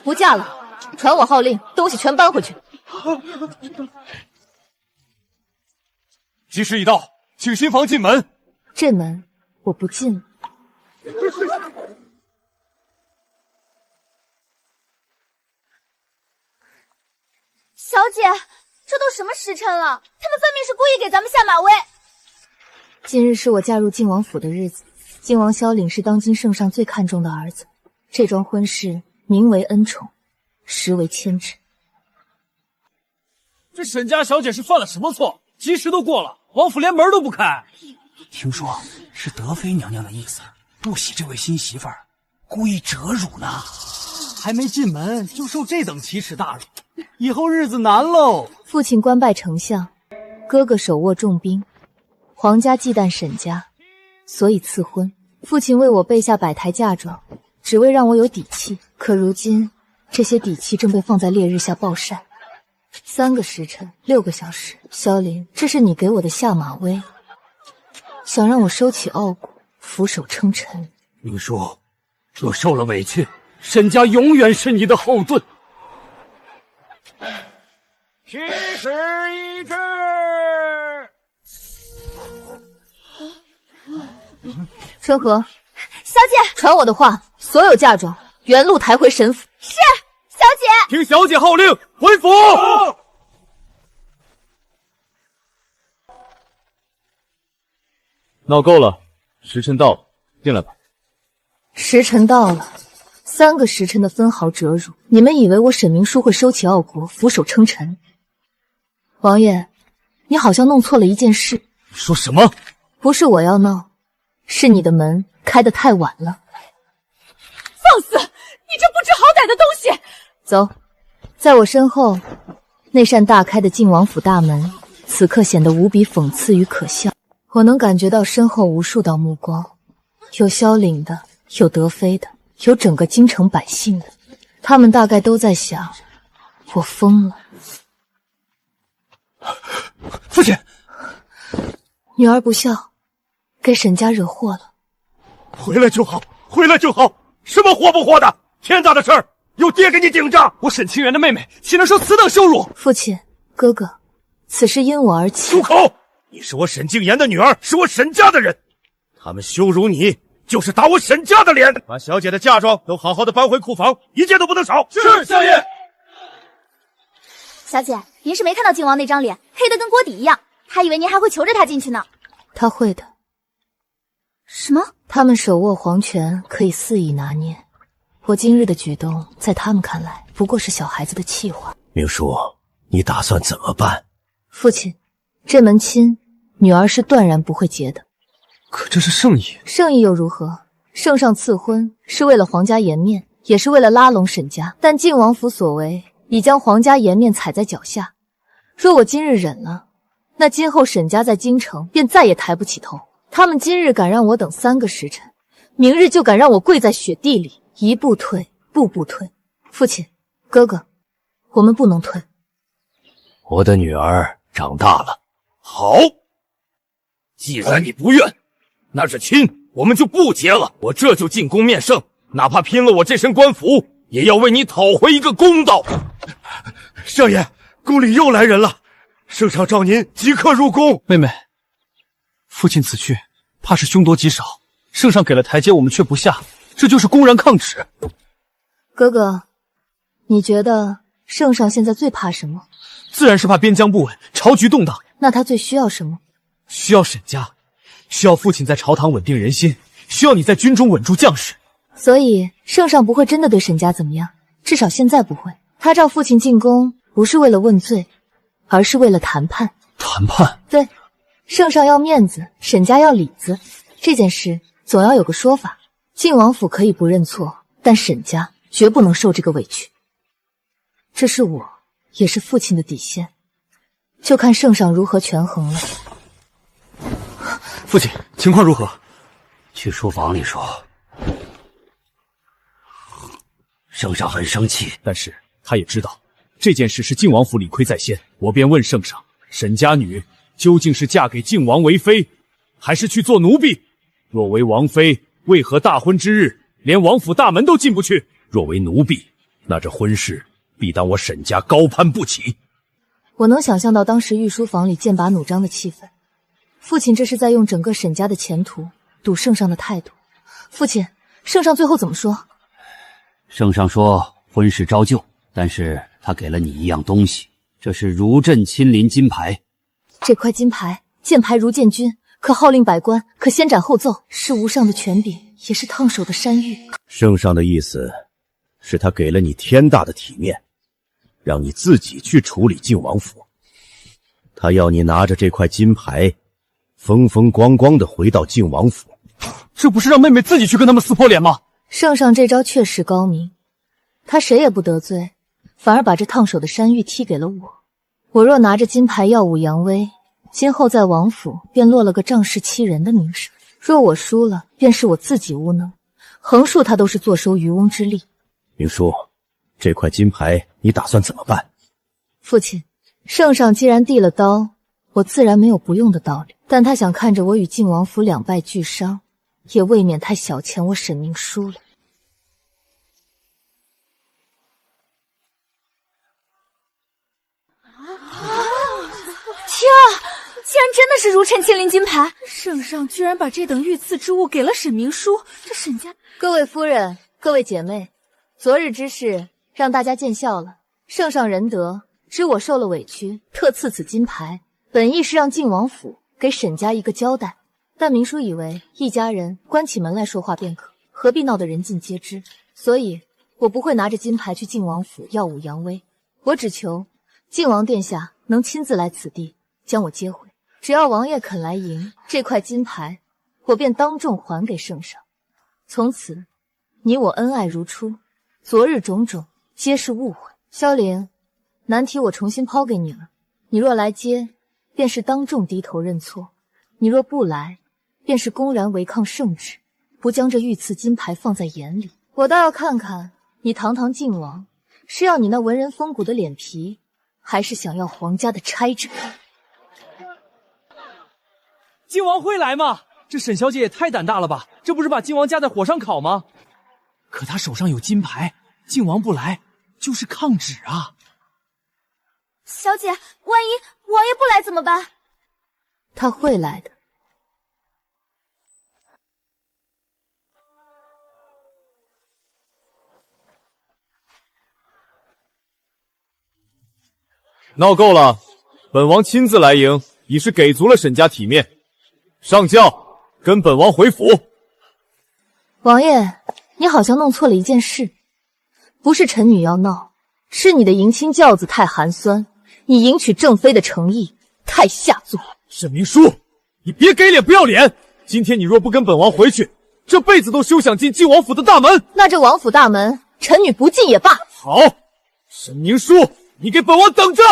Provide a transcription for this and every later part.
不嫁了，传我号令，东西全搬回去。吉时已到，请新房进门。这门我不进了。小姐，这都什么时辰了？他们分明是故意给咱们下马威。今日是我嫁入晋王府的日子，晋王萧凛是当今圣上最看重的儿子，这桩婚事名为恩宠，实为牵制。这沈家小姐是犯了什么错？吉时都过了，王府连门都不开。听说是德妃娘娘的意思，不喜这位新媳妇儿，故意折辱呢。还没进门就受这等奇耻大辱，以后日子难喽。父亲官拜丞相，哥哥手握重兵，皇家忌惮沈家，所以赐婚。父亲为我备下百台嫁妆，只为让我有底气。可如今这些底气正被放在烈日下暴晒。3个时辰，6个小时。萧凛，这是你给我的下马威，想让我收起傲骨，俯首称臣。明叔，若受了委屈，沈家永远是你的后盾。起始一至。春和，小姐，传我的话，所有嫁妆原路抬回沈府。是小姐。听小姐号令，回府。闹够了，时辰到了，进来吧。时辰到了，3个时辰的分毫折辱，你们以为我沈明书会收起傲骨，俯首称臣？王爷，你好像弄错了一件事。你说什么？不是我要闹，是你的门开得太晚了。放肆！你这不知好歹的东西！走，在我身后，那扇大开的晋王府大门，此刻显得无比讽刺与可笑。我能感觉到身后无数道目光，有萧凛的，有德妃的，有整个京城百姓的，他们大概都在想，我疯了。父亲，女儿不孝，给沈家惹祸了。回来就好，回来就好。什么活不活的？天大的事儿，有爹给你顶着。我沈清源的妹妹岂能受此等羞辱？父亲，哥哥，此事因我而起。住口！你是我沈静言的女儿，是我沈家的人，他们羞辱你，就是打我沈家的脸。把小姐的嫁妆都好好的搬回库房，一件都不能少。是，相爷。小姐，您是没看到靖王那张脸，黑得跟锅底一样，还以为您还会求着他进去呢。他会的。什么？他们手握皇权，可以肆意拿捏。我今日的举动，在他们看来，不过是小孩子的气话。明叔，你打算怎么办？父亲，这门亲，女儿是断然不会结的。可这是圣意，圣意又如何？圣上赐婚是为了皇家颜面，也是为了拉拢沈家。但晋王府所为，已将皇家颜面踩在脚下。若我今日忍了，那今后沈家在京城便再也抬不起头。他们今日敢让我等3个时辰，明日就敢让我跪在雪地里，一步退，步步退。父亲，哥哥，我们不能退。我的女儿长大了。好，既然你不愿，那这亲我们就不结了。我这就进宫面圣，哪怕拼了我这身官服，也要为你讨回一个公道。少爷，宫里又来人了，圣上召您即刻入宫。妹妹，父亲此去，怕是凶多吉少。圣上给了台阶，我们却不下，这就是公然抗旨。哥哥，你觉得圣上现在最怕什么？自然是怕边疆不稳，朝局动荡。那他最需要什么？需要沈家，需要父亲在朝堂稳定人心，需要你在军中稳住将士。所以圣上不会真的对沈家怎么样，至少现在不会。他召父亲进宫，不是为了问罪，而是为了谈判。谈判？对，圣上要面子，沈家要里子，这件事总要有个说法。晋王府可以不认错，但沈家绝不能受这个委屈。这是我，也是父亲的底线，就看圣上如何权衡了。父亲，情况如何？去书房里说。圣上很生气，但是他也知道这件事是晋王府理亏在先，我便问圣上，沈家女究竟是嫁给晋王为妃，还是去做奴婢？若为王妃，为何大婚之日连王府大门都进不去？若为奴婢，那这婚事必当我沈家高攀不起。我能想象到当时御书房里剑拔弩张的气氛，父亲这是在用整个沈家的前途赌圣上的态度。父亲，圣上最后怎么说？圣上说婚事照旧，但是他给了你一样东西，这是如朕亲临金牌。这块金牌，剑牌如剑君，可号令百官，可先斩后奏，是无上的权柄，也是烫手的山芋。圣上的意思是他给了你天大的体面，让你自己去处理靖王府。他要你拿着这块金牌，风风光光的回到靖王府。这不是让妹妹自己去跟他们撕破脸吗？圣上这招确实高明，他谁也不得罪，反而把这烫手的山芋踢给了我。我若拿着金牌耀武扬威，今后在王府便落了个仗势欺人的名声。若我输了，便是我自己无能，横竖他都是坐收渔翁之利。明叔，这块金牌你打算怎么办？父亲，圣上既然递了刀，我自然没有不用的道理，但他想看着我与靖王府两败俱伤，也未免太小瞧我沈明书了。天啊，竟然真的是如尘亲临金牌！圣上居然把这等御赐之物给了沈明书，这沈家……各位夫人，各位姐妹，昨日之事让大家见笑了。圣上仁德，知我受了委屈，特赐此金牌，本意是让靖王府给沈家一个交代。但明叔以为一家人关起门来说话便可，何必闹得人尽皆知？所以我不会拿着金牌去靖王府耀武扬威，我只求靖王殿下能亲自来此地将我接回。只要王爷肯来迎这块金牌，我便当众还给圣上。从此你我恩爱如初，昨日种种皆是误会。萧凌，难题我重新抛给你了，你若来接，便是当众低头认错；你若不来，便是公然违抗圣旨，不将这御赐金牌放在眼里。我倒要看看你堂堂靖王，是要你那文人风骨的脸皮，还是想要皇家的差枕？靖王会来吗？这沈小姐也太胆大了吧！这不是把靖王架在火上烤吗？可他手上有金牌，靖王不来就是抗旨啊！小姐，万一王爷不来怎么办？他会来的。闹够了，本王亲自来迎，已是给足了沈家体面。上轿，跟本王回府。王爷，你好像弄错了一件事，不是臣女要闹，是你的迎亲轿子太寒酸，你迎娶正妃的诚意太下作。沈明书，你别给脸不要脸！今天你若不跟本王回去，这辈子都休想进靖王府的大门。那这王府大门，臣女不进也罢。好，沈明书，你给本王等着！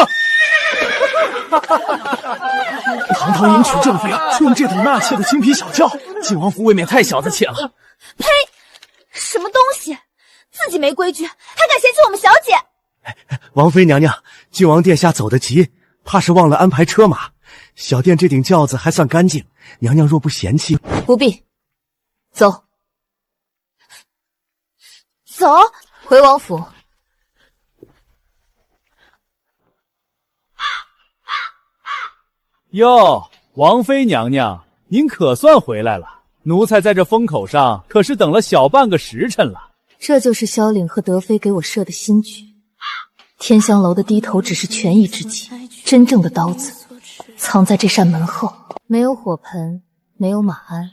堂堂迎娶正妃，却用这等纳妾的精皮小轿，靖王府未免太小子气了。呸！什么东西？自己没规矩，还敢嫌弃我们小姐？王妃娘娘，靖王殿下走得急，怕是忘了安排车马。小殿这顶轿子还算干净，娘娘若不嫌弃，不必。走，走，回王府。哟，王妃娘娘，您可算回来了。奴才在这风口上可是等了小半个时辰了。这就是萧岭和德妃给我设的新局。天香楼的低头只是权宜之计，真正的刀子藏在这扇门后。没有火盆，没有马鞍，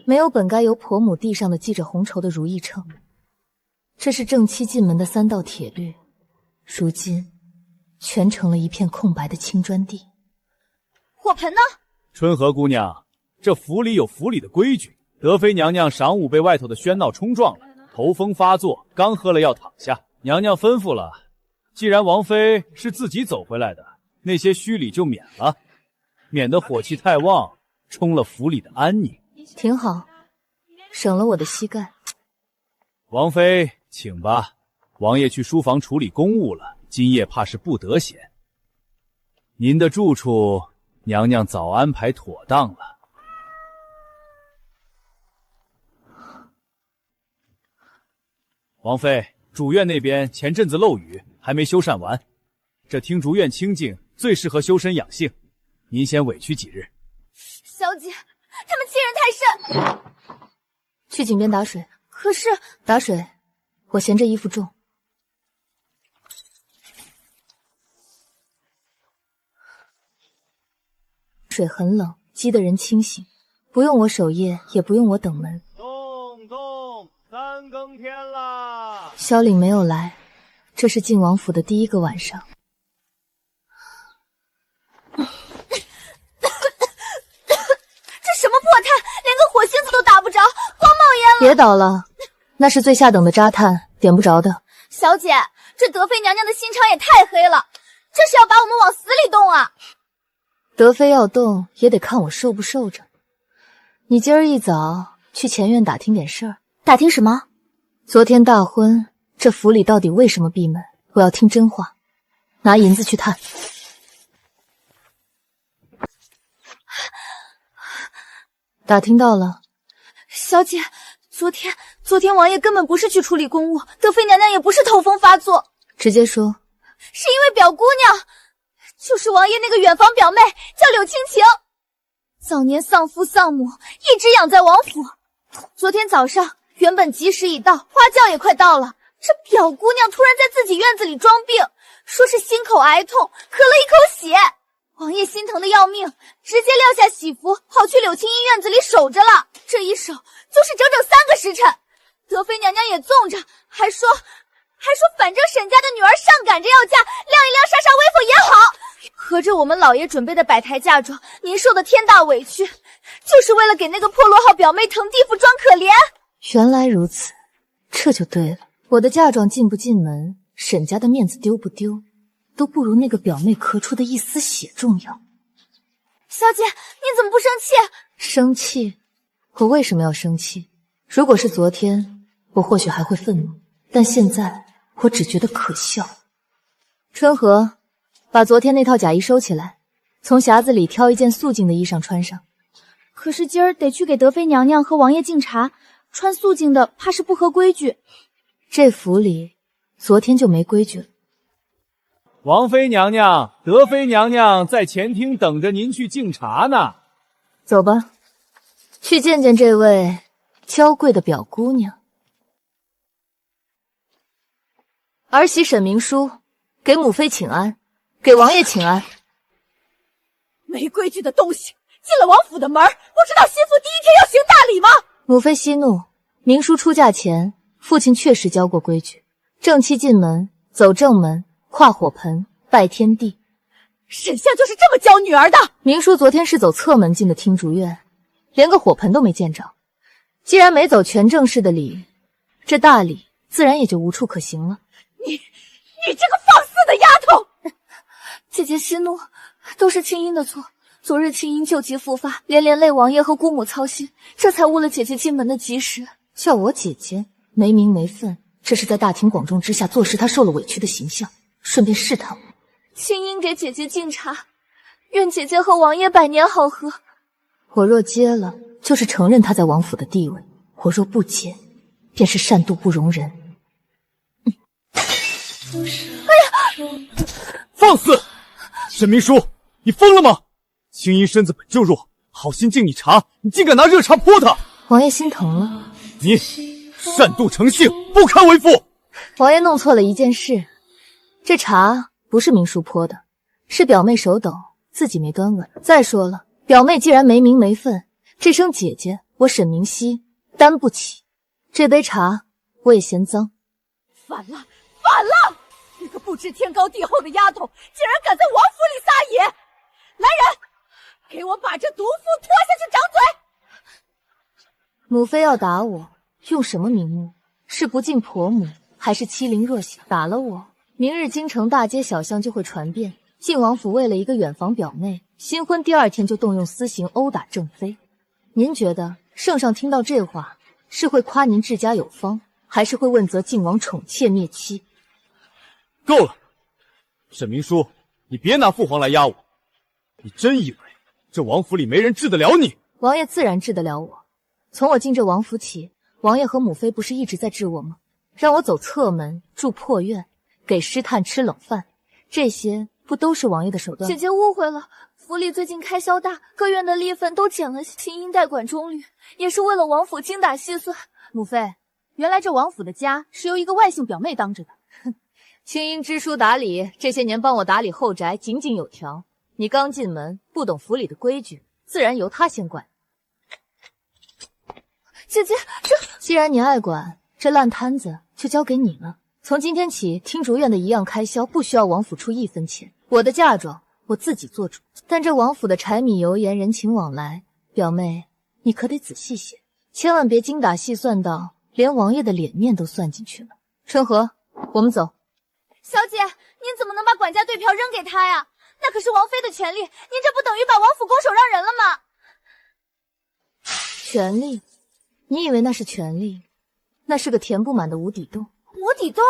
没有本该由婆母递上的系着红绸的如意秤。这是正妻进门的3道铁律，如今全成了一片空白的青砖地。火盆呢？春和姑娘，这府里有府里的规矩。德妃娘娘晌午被外头的喧闹冲撞了，头风发作，刚喝了药躺下。娘娘吩咐了，既然王妃是自己走回来的，那些虚礼就免了，免得火气太旺，冲了府里的安宁。挺好，省了我的膝盖。王妃，请吧，王爷去书房处理公务了，今夜怕是不得闲。您的住处，娘娘早安排妥当了。王妃，主院那边前阵子漏雨，还没修缮完。这听竹院清静，最适合修身养性。您先委屈几日。小姐，他们欺人太甚。去井边打水。可是打水，我嫌这衣服重。水很冷，激得人清醒。不用我守夜，也不用我等门。动，3更天啦！萧凛没有来，这是晋王府的第一个晚上。这什么破炭，连个火星子都打不着，光冒烟了。别捣了，那是最下等的渣炭，点不着的。小姐，这德妃娘娘的心肠也太黑了，这是要把我们往死里动啊！德妃要动，也得看我受不受着。你今儿一早去前院打听点事儿。打听什么？昨天大婚，这府里到底为什么闭门？我要听真话。拿银子去探。打听到了。小姐，昨天王爷根本不是去处理公务，德妃娘娘也不是头风发作。直接说。是因为表姑娘，就是王爷那个远房表妹，叫柳青晴。早年丧父丧母，一直养在王府。昨天早上原本吉时已到，花轿也快到了，这表姑娘突然在自己院子里装病，说是心口癌痛，咳了一口血。王爷心疼的要命，直接撂下喜服，跑去柳青衣院子里守着了。这一守就是整整3个时辰。德妃娘娘也纵着，还说反正沈家的女儿上赶着要嫁，晾一晾杀杀威风也好。合着我们老爷准备的摆台嫁妆，您受的天大委屈，就是为了给那个破落号表妹腾地府装可怜。原来如此，这就对了。我的嫁妆进不进门，沈家的面子丢不丢，都不如那个表妹咳出的一丝血重要。小姐，你怎么不生气？生气？我为什么要生气？如果是昨天，我或许还会愤怒，但现在我只觉得可笑。春和，把昨天那套假衣收起来，从匣子里挑一件素净的衣裳穿上。可是今儿得去给德妃娘娘和王爷敬茶，穿素净的怕是不合规矩。这府里昨天就没规矩了。王妃娘娘、德妃娘娘在前厅等着您去敬茶呢。走吧，去见见这位娇贵的表姑娘。儿媳沈明书，给母妃请安，给王爷请安。没规矩的东西，进了王府的门，不知道媳妇第一天要行大礼吗？母妃息怒，明书出嫁前，父亲确实教过规矩：正妻进门，走正门，跨火盆，拜天地。沈相就是这么教女儿的。明书昨天是走侧门进的听竹院，连个火盆都没见着。既然没走全正式的礼，这大礼自然也就无处可行了。你这个放肆的丫头！姐姐息怒，都是青音的错。昨日青音旧疾复发，连累王爷和姑母操心，这才误了姐姐进门的吉时。叫我姐姐，没名没分，这是在大庭广众之下坐实她受了委屈的形象，顺便试探我。青音给姐姐敬茶，愿姐姐和王爷百年好合。我若接了，就是承认她在王府的地位；我若不接，便是擅妒不容人。放肆！沈明书，你疯了吗？青音身子本就弱，好心敬你茶，你竟敢拿热茶泼她！王爷心疼了。你擅妒成性，不堪为父。王爷弄错了一件事，这茶不是明书泼的，是表妹手抖，自己没端稳。再说了，表妹既然没名没分，这声姐姐我沈明熙担不起。这杯茶我也嫌脏。反了！这个不知天高地厚的丫头，竟然敢在王府里撒野！来人，给我把这毒妇拖下去掌嘴！母妃要打我，用什么名目？是不敬婆母，还是欺凌弱小？打了我，明日京城大街小巷就会传遍，晋王府为了一个远房表妹，新婚第2天就动用私刑殴打正妃。您觉得圣上听到这话，是会夸您治家有方，还是会问责晋王宠妾灭妻？够了，沈明书，你别拿父皇来压我。你真以为这王府里没人治得了你？王爷自然治得了我。从我进这王府起，王爷和母妃不是一直在治我吗？让我走侧门，住破院，给尸炭吃冷饭，这些不都是王爷的手段？姐姐误会了，府里最近开销大，各院的吏分都减了青音代管中率，也是为了王府精打细算。母妃，原来这王府的家是由一个外姓表妹当着的。哼，青音知书达理，这些年帮我打理后宅井井有条。你刚进门，不懂府里的规矩，自然由她先管。姐姐，既然你爱管，这烂摊子就交给你了。从今天起，听竹院的一样开销不需要王府出1分钱，我的嫁妆我自己做主。但这王府的柴米油盐人情往来，表妹你可得仔细些，千万别精打细算到连王爷的脸面都算进去了。春和，我们走。小姐，您怎么能把管家对票扔给他呀？那可是王妃的权利，您这不等于把王府拱手让人了吗？权利？你以为那是权利？那是个填不满的无底洞。无底洞？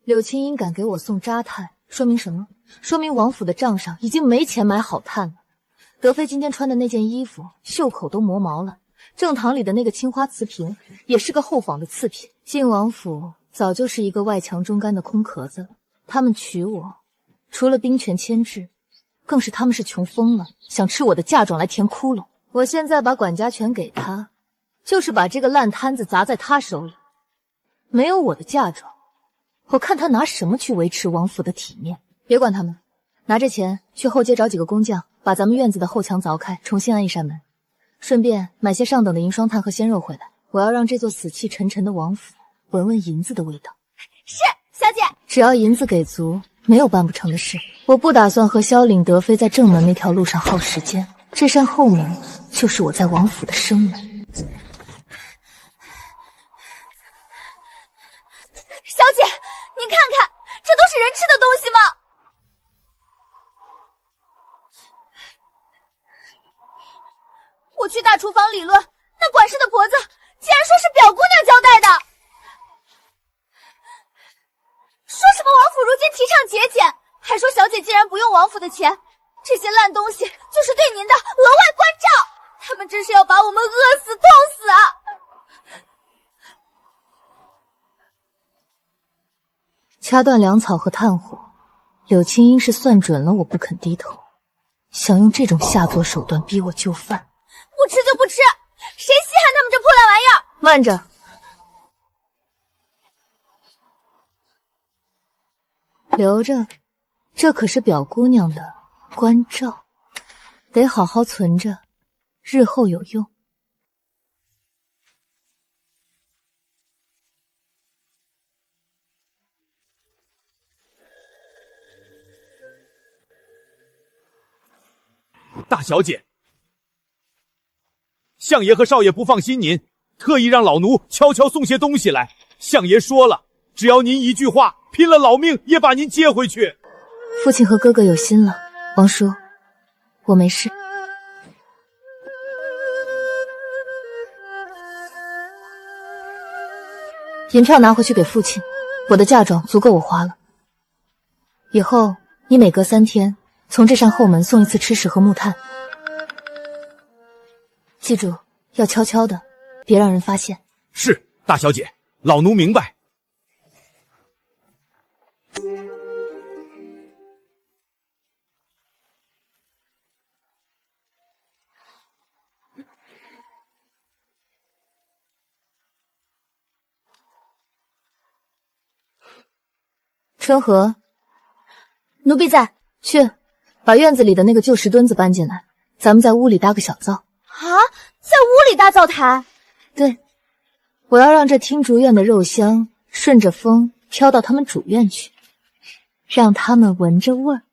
柳青音敢给我送扎炭，说明什么？说明王府的账上已经没钱买好炭了。德妃今天穿的那件衣服，袖口都磨毛了。正堂里的那个青花瓷瓶，也是个后仿的次品。晋王府早就是一个外强中干的空壳子了。他们娶我，除了兵权牵制，更是他们是穷疯了，想吃我的嫁妆来填窟窿。我现在把管家权给他，就是把这个烂摊子砸在他手里。没有我的嫁妆，我看他拿什么去维持王府的体面。别管他们，拿着钱去后街找几个工匠，把咱们院子的后墙凿开，重新安一扇门，顺便买些上等的银霜炭和鲜肉回来。我要让这座死气沉沉的王府闻闻银子的味道。是，小姐。只要银子给足，没有办不成的事。我不打算和萧岭德妃在正门那条路上耗时间，这扇后门就是我在王府的生门。小姐，你看看，这都是人吃的东西吗？我去大厨房理论，那管事的婆子竟然说是表姑娘交代的，说什么王府如今提倡节俭，还说小姐既然不用王府的钱，这些烂东西就是对您的额外关照，他们真是要把我们饿死痛死啊！掐断粮草和炭火，柳青音是算准了我不肯低头，想用这种下作手段逼我就范。不吃就不吃，谁稀罕他们这破烂玩意儿？慢着，留着，这可是表姑娘的关照，得好好存着，日后有用。大小姐，相爷和少爷不放心您，特意让老奴悄悄送些东西来。相爷说了，只要您一句话，拼了老命也把您接回去。父亲和哥哥有心了，王叔，我没事。银票拿回去给父亲，我的嫁妆足够我花了。以后你每隔3天从这扇后门送一次吃食和木炭，记住要悄悄的，别让人发现。是，大小姐，老奴明白。春和，奴婢在。去，把院子里的那个旧石墩子搬进来，咱们在屋里搭个小灶。啊，在屋里搭灶台？对，我要让这听竹院的肉香顺着风飘到他们主院去，让他们闻着味儿。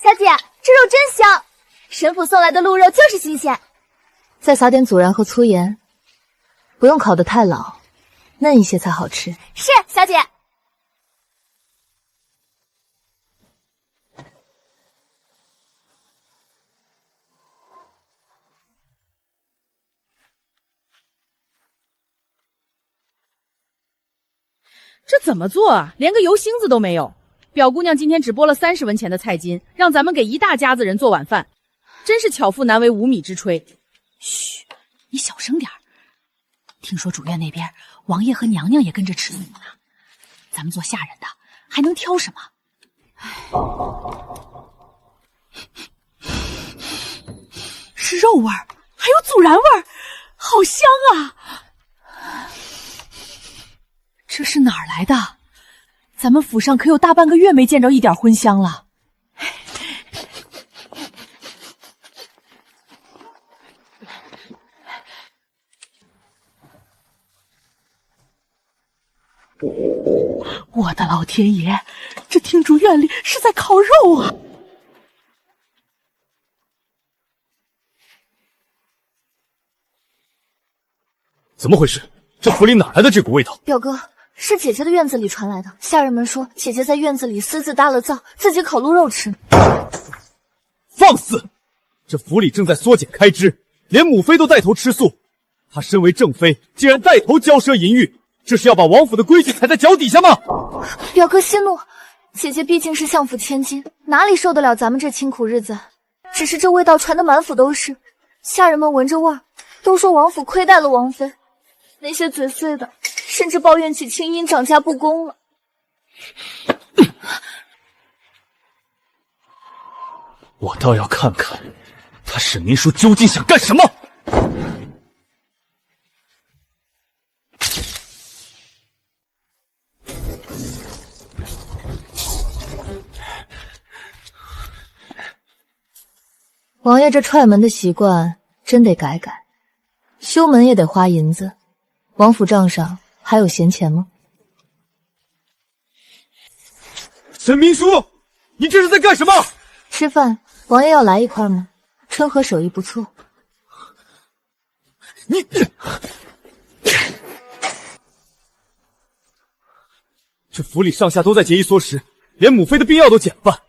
小姐，这肉真香，神府送来的鹿肉就是新鲜。再撒点孜然和粗盐，不用烤得太老，嫩一些才好吃。是，小姐。这怎么做啊？连个油星子都没有。表姑娘今天只拨了30文钱的菜金，让咱们给一大家子人做晚饭，真是巧妇难为无米之炊。嘘，你小声点儿。听说主院那边王爷和娘娘也跟着吃素呢，咱们做下人的还能挑什么？是肉味儿，还有孜然味儿，好香啊！这是哪儿来的？咱们府上可有大半个月没见着一点荤香了。我的老天爷，这听竹院里是在烤肉啊！怎么回事？这府里哪来的这股味道？表哥，是姐姐的院子里传来的。下人们说，姐姐在院子里私自搭了灶，自己烤鹿肉吃。放肆！这府里正在缩减开支，连母妃都带头吃素。她身为正妃，竟然带头骄奢淫欲，这是要把王府的规矩踩在脚底下吗？表哥息怒，姐姐毕竟是相府千金，哪里受得了咱们这清苦日子？只是这味道传得满府都是，下人们闻着味儿，都说王府亏待了王妃。那些嘴碎的，甚至抱怨起青音涨价不公了。我倒要看看，他沈明书究竟想干什么！王爷这踹门的习惯真得改改，修门也得花银子。王府账上还有闲钱吗？沈明书，你这是在干什么？吃饭，王爷要来一块吗？春和手艺不错。你，这府里上下都在节衣缩食，连母妃的病药都减半。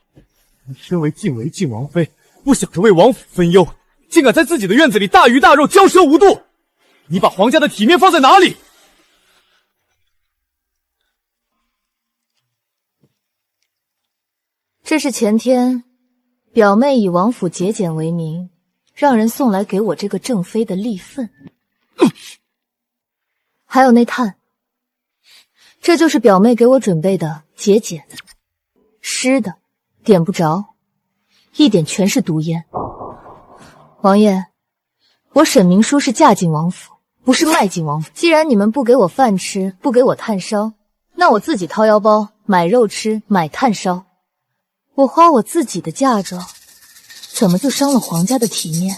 你身为晋为晋王妃，不想着为王府分忧，竟敢在自己的院子里大鱼大肉，骄奢无度。你把皇家的体面放在哪里？这是前天表妹以王府节俭为名，让人送来给我这个正妃的例份。还有那炭，这就是表妹给我准备的节俭，湿的，点不着，一点全是毒烟。王爷，我沈明书是嫁进王府，不是卖进王府。既然你们不给我饭吃，不给我炭烧，那我自己掏腰包买肉吃，买炭烧。我花我自己的嫁妆，怎么就伤了皇家的体面？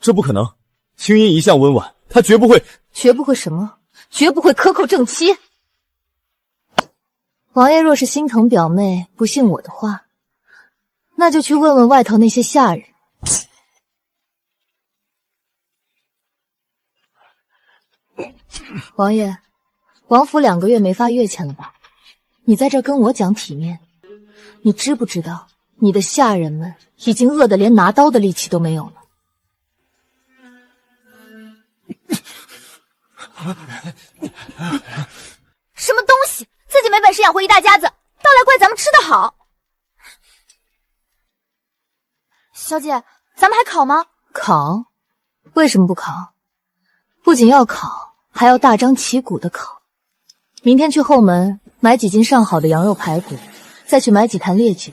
这不可能。青音一向温婉，她绝不会什么？绝不会克扣正妻。王爷若是心疼表妹，不信我的话，那就去问问外头那些下人。王爷，王府2个月没发月钱了吧？你在这跟我讲体面，你知不知道你的下人们已经饿得连拿刀的力气都没有了？什么东西，自己没本事养活一大家子，倒来怪咱们吃得好。小姐，咱们还烤吗？烤？为什么不烤？不仅要烤，还要大张旗鼓的烤。明天去后门买几斤上好的羊肉排骨，再去买几坛烈酒。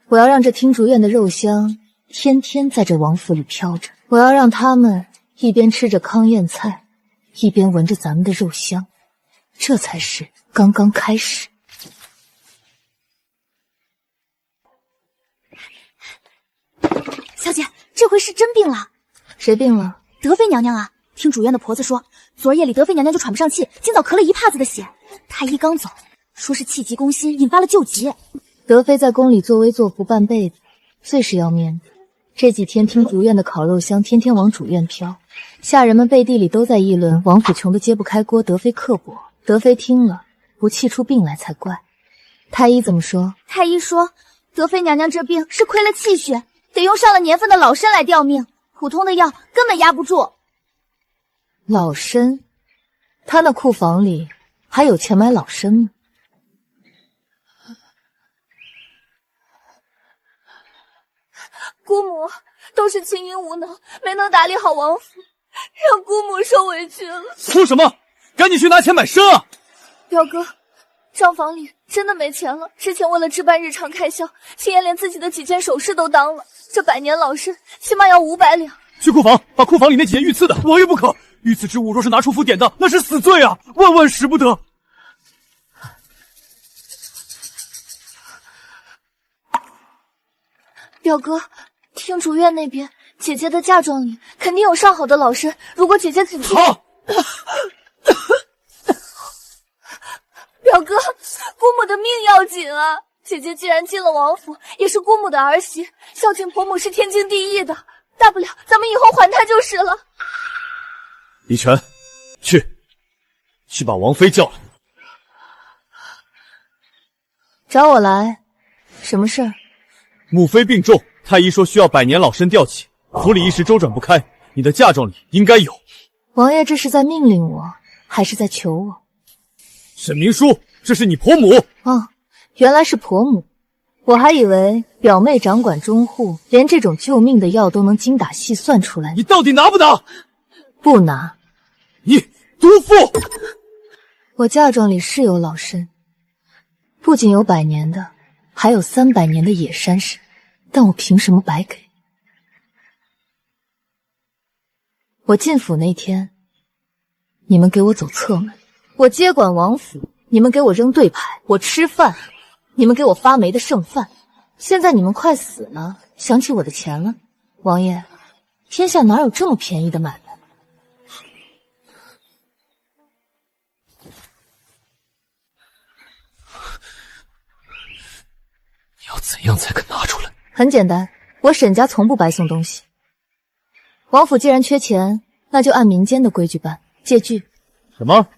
我要让这听竹院的肉香天天在这王府里飘着，我要让他们一边吃着糠咽菜，一边闻着咱们的肉香，这才是刚刚开始。小姐，这回是真病了。谁病了？德妃娘娘啊，听主院的婆子说，昨夜里德妃娘娘就喘不上气，今早咳了一帕子的血。太医刚走，说是气急攻心，引发了旧疾。德妃在宫里作威作福半辈子，最是要面子。这几天听竹院的烤肉香天天往主院飘，下人们背地里都在议论王府穷得揭不开锅，德妃刻薄。德妃听了不气出病来才怪。太医怎么说？太医说，德妃娘娘这病是亏了气血，得用上了年份的老参来吊命，普通的药根本压不住。老参？他那库房里还有钱买老身呢。姑母，都是青音无能，没能打理好王府，让姑母受委屈了。哭什么？赶紧去拿钱买参啊！表哥，账房里真的没钱了。之前为了置办日常开销，青言连自己的几件首饰都当了。这百年老参起码要500两。去库房把库房里那几件御赐的，王爷不可！御赐之物若是拿出府典当，那是死罪啊！万万使不得！表哥，听竹院那边，姐姐的嫁妆里肯定有上好的老参。如果姐姐仔细……好。表哥，姑母的命要紧啊！姐姐既然进了王府，也是姑母的儿媳，孝敬婆母是天经地义的。大不了咱们以后还她就是了。李全，去把王妃叫来。找我来，什么事儿？母妃病重，太医说需要百年老参吊起，府里一时周转不开，你的嫁妆里应该有。王爷这是在命令我，还是在求我？沈明书，这是你婆母。哦，原来是婆母。我还以为表妹掌管中户，连这种救命的药都能精打细算出来。你到底拿不拿？不拿。你毒妇！我嫁妆里是有老参，不仅有100年的，还有300年的野山参，但我凭什么白给？我进府那天，你们给我走侧门；我接管王府，你们给我扔对牌；我吃饭，你们给我发霉的剩饭。现在你们快死了，想起我的钱了。王爷，天下哪有这么便宜的买卖？你要怎样才肯拿出来？很简单，我沈家从不白送东西。王府既然缺钱，那就按民间的规矩办，借据。什么？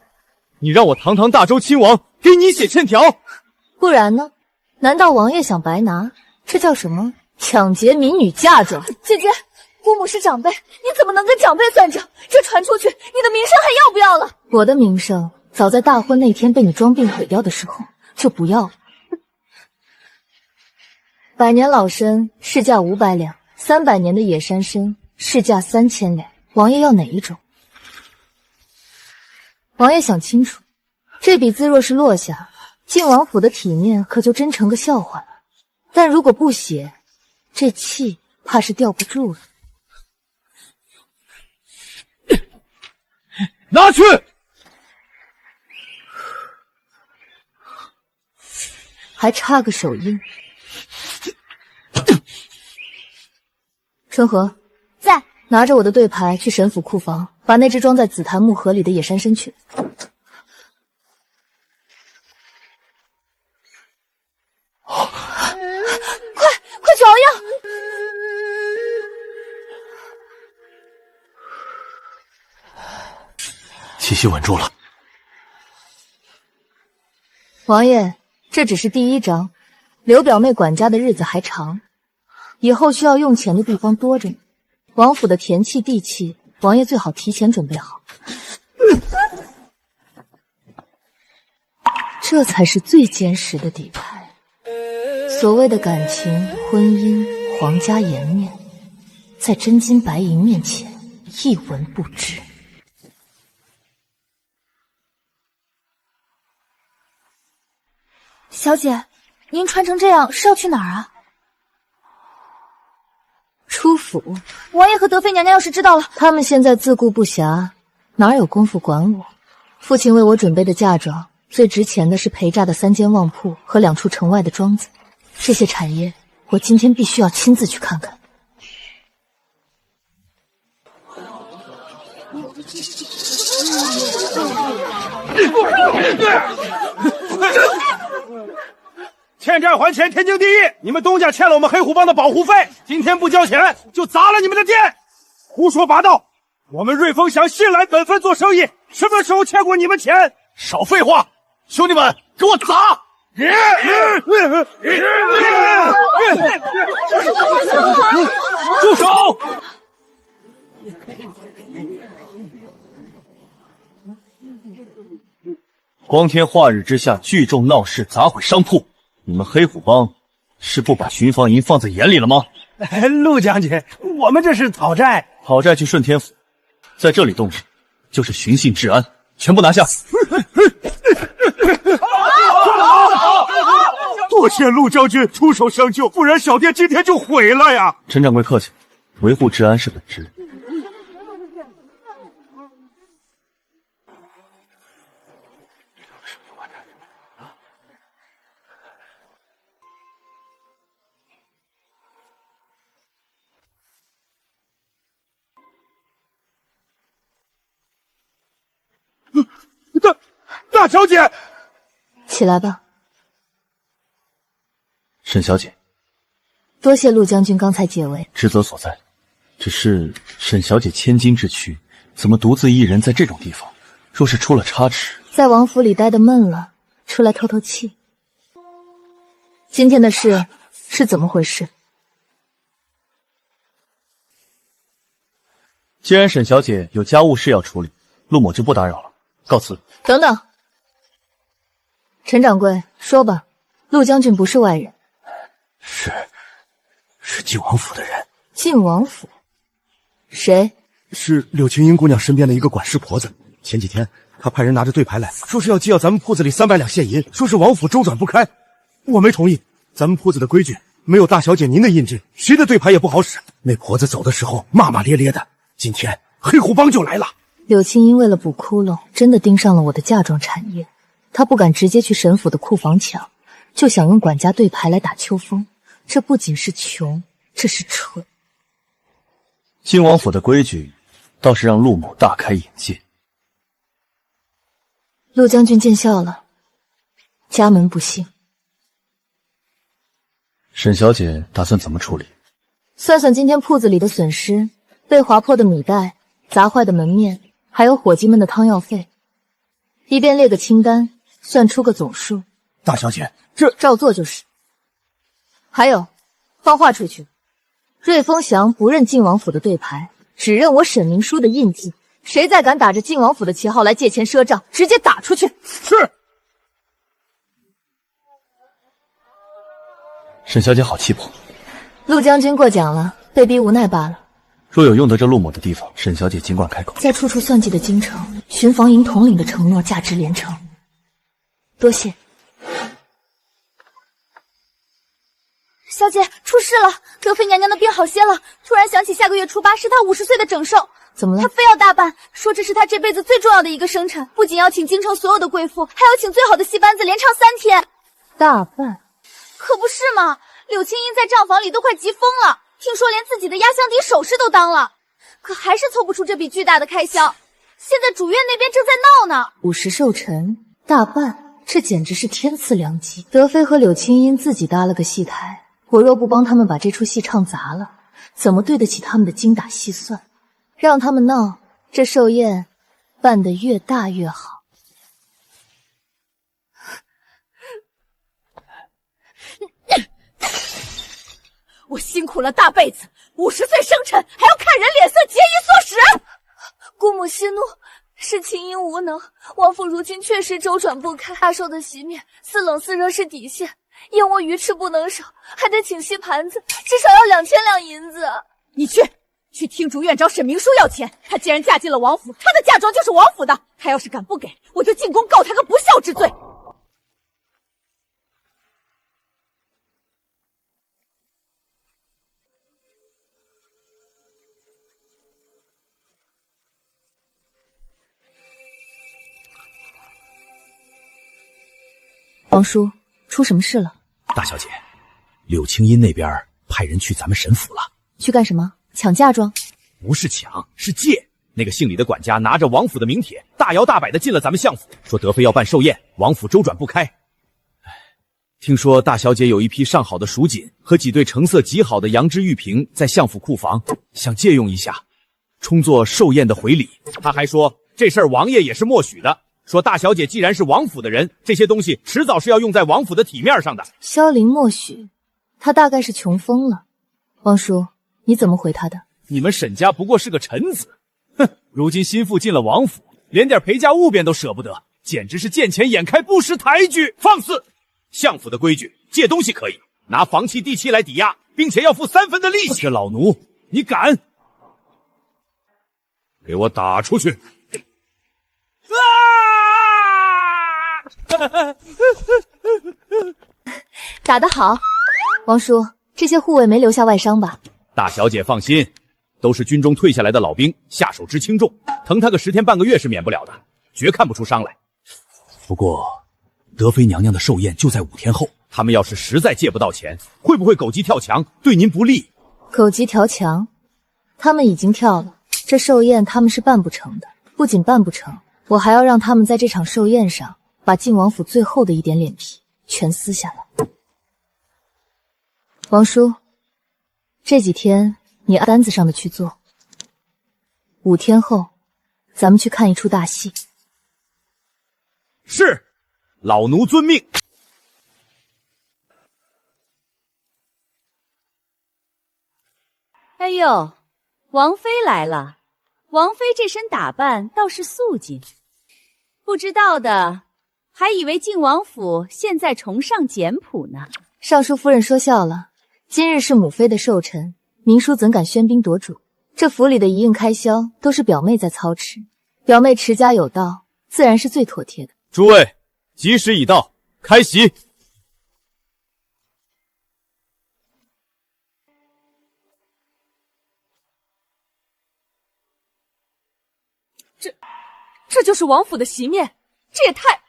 你让我堂堂大周亲王给你写欠条？不然呢？难道王爷想白拿？这叫什么？抢劫民女嫁妆？姐姐，姑母是长辈，你怎么能跟长辈算账？这传出去，你的名声还要不要了？我的名声早在大婚那天被你装病毁掉的时候就不要了。百年老参市价500两，300年的野山参市价3000两。王爷要哪一种？王爷想清楚，这笔字若是落下，晋王府的体面可就真成个笑话了。但如果不写，这气怕是吊不住了。拿去！还差个手印。春和在，拿着我的对牌去沈府库房，把那只装在紫檀木盒里的野山参去。快去熬药！气息稳住了。王爷，这只是第一章，刘表妹管家的日子还长，以后需要用钱的地方多着呢。王府的田契地契，王爷最好提前准备好。这才是最坚实的底牌。所谓的感情、婚姻、皇家颜面，在真金白银面前一文不值。小姐，您穿成这样是要去哪儿啊？出府。王爷和德妃娘娘要是知道了，他们现在自顾不暇，哪有功夫管我？父亲为我准备的嫁妆，最值钱的是裴家的3间旺铺和2处城外的庄子，这些产业我今天必须要亲自去看看。欠债还钱，天经地义。你们东家欠了我们黑虎帮的保护费，今天不交钱就砸了你们的店。胡说八道！我们瑞丰祥信来本分做生意，什么时候欠过你们钱？少废话，兄弟们，给我砸！住手！光天化日之下聚众闹事，砸毁商铺，你们黑虎帮是不把巡防营放在眼里了吗？陆将军，我们这是讨债。讨债去顺天府，在这里动手就是寻衅治安，全部拿下！多谢陆将军出手相救，不然小店今天就毁了呀！陈掌柜客气，维护治安是本职。大小姐，起来吧。沈小姐，多谢陆将军刚才解围，职责所在。只是沈小姐千金之躯，怎么独自一人在这种地方？若是出了差池，在王府里待得闷了，出来透透气。今天的事是怎么回事？既然沈小姐有家务事要处理，陆某就不打扰了，告辞。等等，陈掌柜，说吧，陆将军不是外人。是晋王府的人。晋王府？谁？是柳青英姑娘身边的一个管事婆子。前几天她派人拿着对牌来，说是要寄到咱们铺子里300两现银，说是王府周转不开。我没同意，咱们铺子的规矩没有大小姐您的印制，谁的对牌也不好使。那婆子走的时候骂骂咧咧的，今天黑虎帮就来了。柳青英为了补窟窿，真的盯上了我的嫁妆产业。她不敢直接去沈府的库房抢，就想用管家对牌来打秋风。这不仅是穷，这是蠢。晋王府的规矩倒是让陆某大开眼界。陆将军见笑了，家门不幸。沈小姐打算怎么处理？算算今天铺子里的损失，被划破的米袋，砸坏的门面，还有伙计们的汤药费，一边列个清单，算出个总数。大小姐，这照做就是。还有，放话出去，瑞丰祥不认晋王府的对牌，只认我沈明书的印记。谁再敢打着晋王府的旗号来借钱赊账，直接打出去。是。沈小姐好气魄。陆将军过奖了，被逼无奈罢了。若有用得着陆某的地方，沈小姐尽管开口。在处处算计的京城，巡防营统领的承诺价值连城，多谢。小姐，出事了！德妃娘娘的病好些了，突然想起下个月初8是她50岁的整寿，怎么了？她非要大办，说这是她这辈子最重要的一个生辰，不仅要请京城所有的贵妇，还要请最好的戏班子连唱3天。大办？可不是嘛！柳青英在账房里都快急疯了，听说连自己的压箱底首饰都当了，可还是凑不出这笔巨大的开销。现在主院那边正在闹呢。50寿辰大办，这简直是天赐良机。德妃和柳青英自己搭了个戏台。我若不帮他们把这出戏唱砸了，怎么对得起他们的精打细算？让他们闹，这寿宴办得越大越好。我辛苦了大辈子，50岁生辰还要看人脸色，节衣缩食。姑母息怒，是青英无能，王府如今确实周转不开，大寿的席面似冷似热是底线。燕窝鱼翅不能少，还得请戏盘子，至少要2000两银子。你去听竹院找沈明书要钱。她既然嫁进了王府，她的嫁妆就是王府的。她要是敢不给，我就进宫告她个不孝之罪。王叔，出什么事了？大小姐，柳青音那边派人去咱们沈府了。去干什么？抢嫁妆？不是抢，是借。那个姓李的管家拿着王府的名帖，大摇大摆的进了咱们相府，说德妃要办寿宴，王府周转不开。听说大小姐有一批上好的蜀锦和几对成色极好的羊脂玉瓶在相府库房，想借用一下，充作寿宴的回礼。他还说这事儿王爷也是默许的。说大小姐既然是王府的人，这些东西迟早是要用在王府的体面上的。萧凌默许，他大概是穷疯了。王叔，你怎么回他的？你们沈家不过是个臣子，哼！如今心腹进了王府，连点陪嫁物便都舍不得，简直是见钱眼开，不识抬举。放肆！相府的规矩，借东西可以，拿房契地契来抵押，并且要付3分的利息。这老奴，你敢？给我打出去！打得好，王叔，这些护卫没留下外伤吧？大小姐放心，都是军中退下来的老兵，下手之轻重，疼他个10天半个月是免不了的，绝看不出伤来。不过，德妃娘娘的寿宴就在5天后，他们要是实在借不到钱，会不会狗急跳墙，对您不利？狗急跳墙，他们已经跳了，这寿宴他们是办不成的。不仅办不成，我还要让他们在这场寿宴上把晋王府最后的一点脸皮全撕下来。王叔，这几天你按单子上的去做，5天后咱们去看一出大戏。是，老奴遵命。哎呦，王妃来了！王妃这身打扮倒是素净，不知道的还以为晋王府现在崇尚简朴呢。尚书夫人说笑了，今日是母妃的寿辰，明叔怎敢喧宾夺主？这府里的一应开销都是表妹在操持，表妹持家有道，自然是最妥帖的。诸位，吉时已到，开席。这就是王府的席面，这也太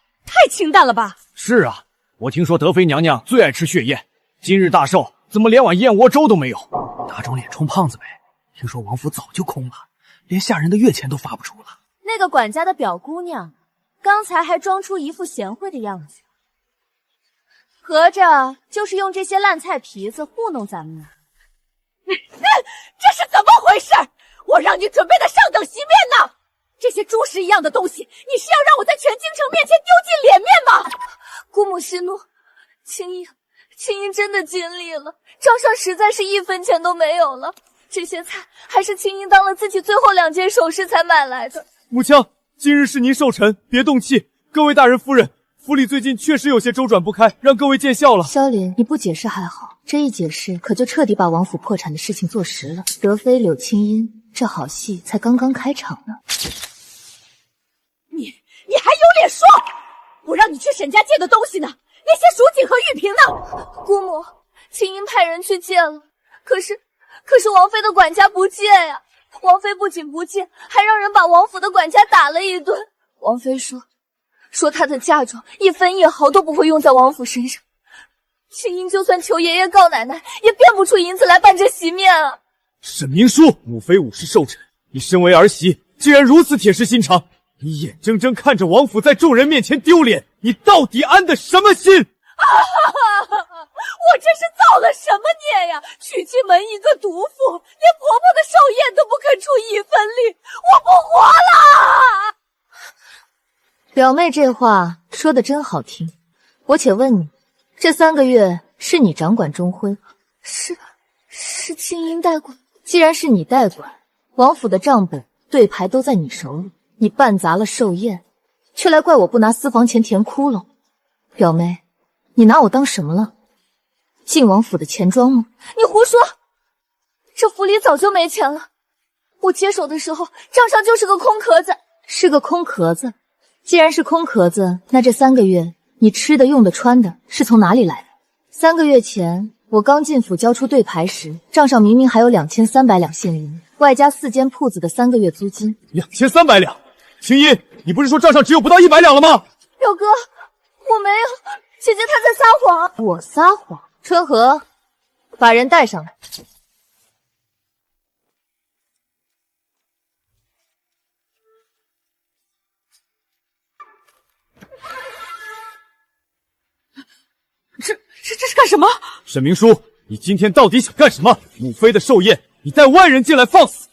清淡了吧？是啊，我听说德妃娘娘最爱吃血宴，今日大寿，怎么连碗燕窝粥都没有？打肿脸充胖子呗。听说王府早就空了，连下人的月钱都发不出了。那个管家的表姑娘，刚才还装出一副贤惠的样子，合着就是用这些烂菜皮子糊弄咱们呢。这是怎么回事？我让你准备的上等席面呢？这些猪食一样的东西，你是要让我在全京城面前丢尽脸面吗？姑母息怒，青音真的尽力了，账上实在是1分钱都没有了。这些菜还是青音当了自己最后2件首饰才买来的。母亲，今日是您寿辰，别动气。各位大人夫人，府里最近确实有些周转不开，让各位见笑了。萧林，你不解释还好，这一解释可就彻底把王府破产的事情做实了。德妃柳青音，这好戏才刚刚开场呢。你还有脸说？我让你去沈家借的东西呢？那些蜀锦和玉瓶呢？姑母，青音派人去借了，可是王妃的管家不借呀。王妃不仅不借，还让人把王府的管家打了一顿。王妃说她的嫁妆1分1毫都不会用在王府身上。青音就算求爷爷告奶奶，也变不出银子来办这席面啊。沈明书，母妃5时寿辰，你身为儿媳，竟然如此铁石心肠。你眼睁睁看着王府在众人面前丢脸，你到底安的什么心？我这是造了什么孽呀？娶进门一个毒妇，连婆婆的寿宴都不肯出1分力，我不活了！表妹这话说的真好听。我且问你，这3个月是你掌管中徽？是青音代管。既然是你代管，王府的账本对牌都在你手里，你办砸了寿宴，却来怪我不拿私房钱填窟窿。表妹，你拿我当什么了？晋王府的钱庄吗？你胡说！这府里早就没钱了，我接手的时候账上就是个空壳子。是个空壳子？既然是空壳子，那这3个月你吃的、用的、穿的是从哪里来的？3个月前我刚进府交出对牌时，账上明明还有2300两现银，外加4间铺子的3个月租金。2300两？青衣，你不是说账上只有不到100两了吗？表哥，我没有，姐姐她在撒谎。我撒谎？春和，把人带上来。这是干什么？沈明书，你今天到底想干什么？母妃的寿宴，你带外人进来放肆！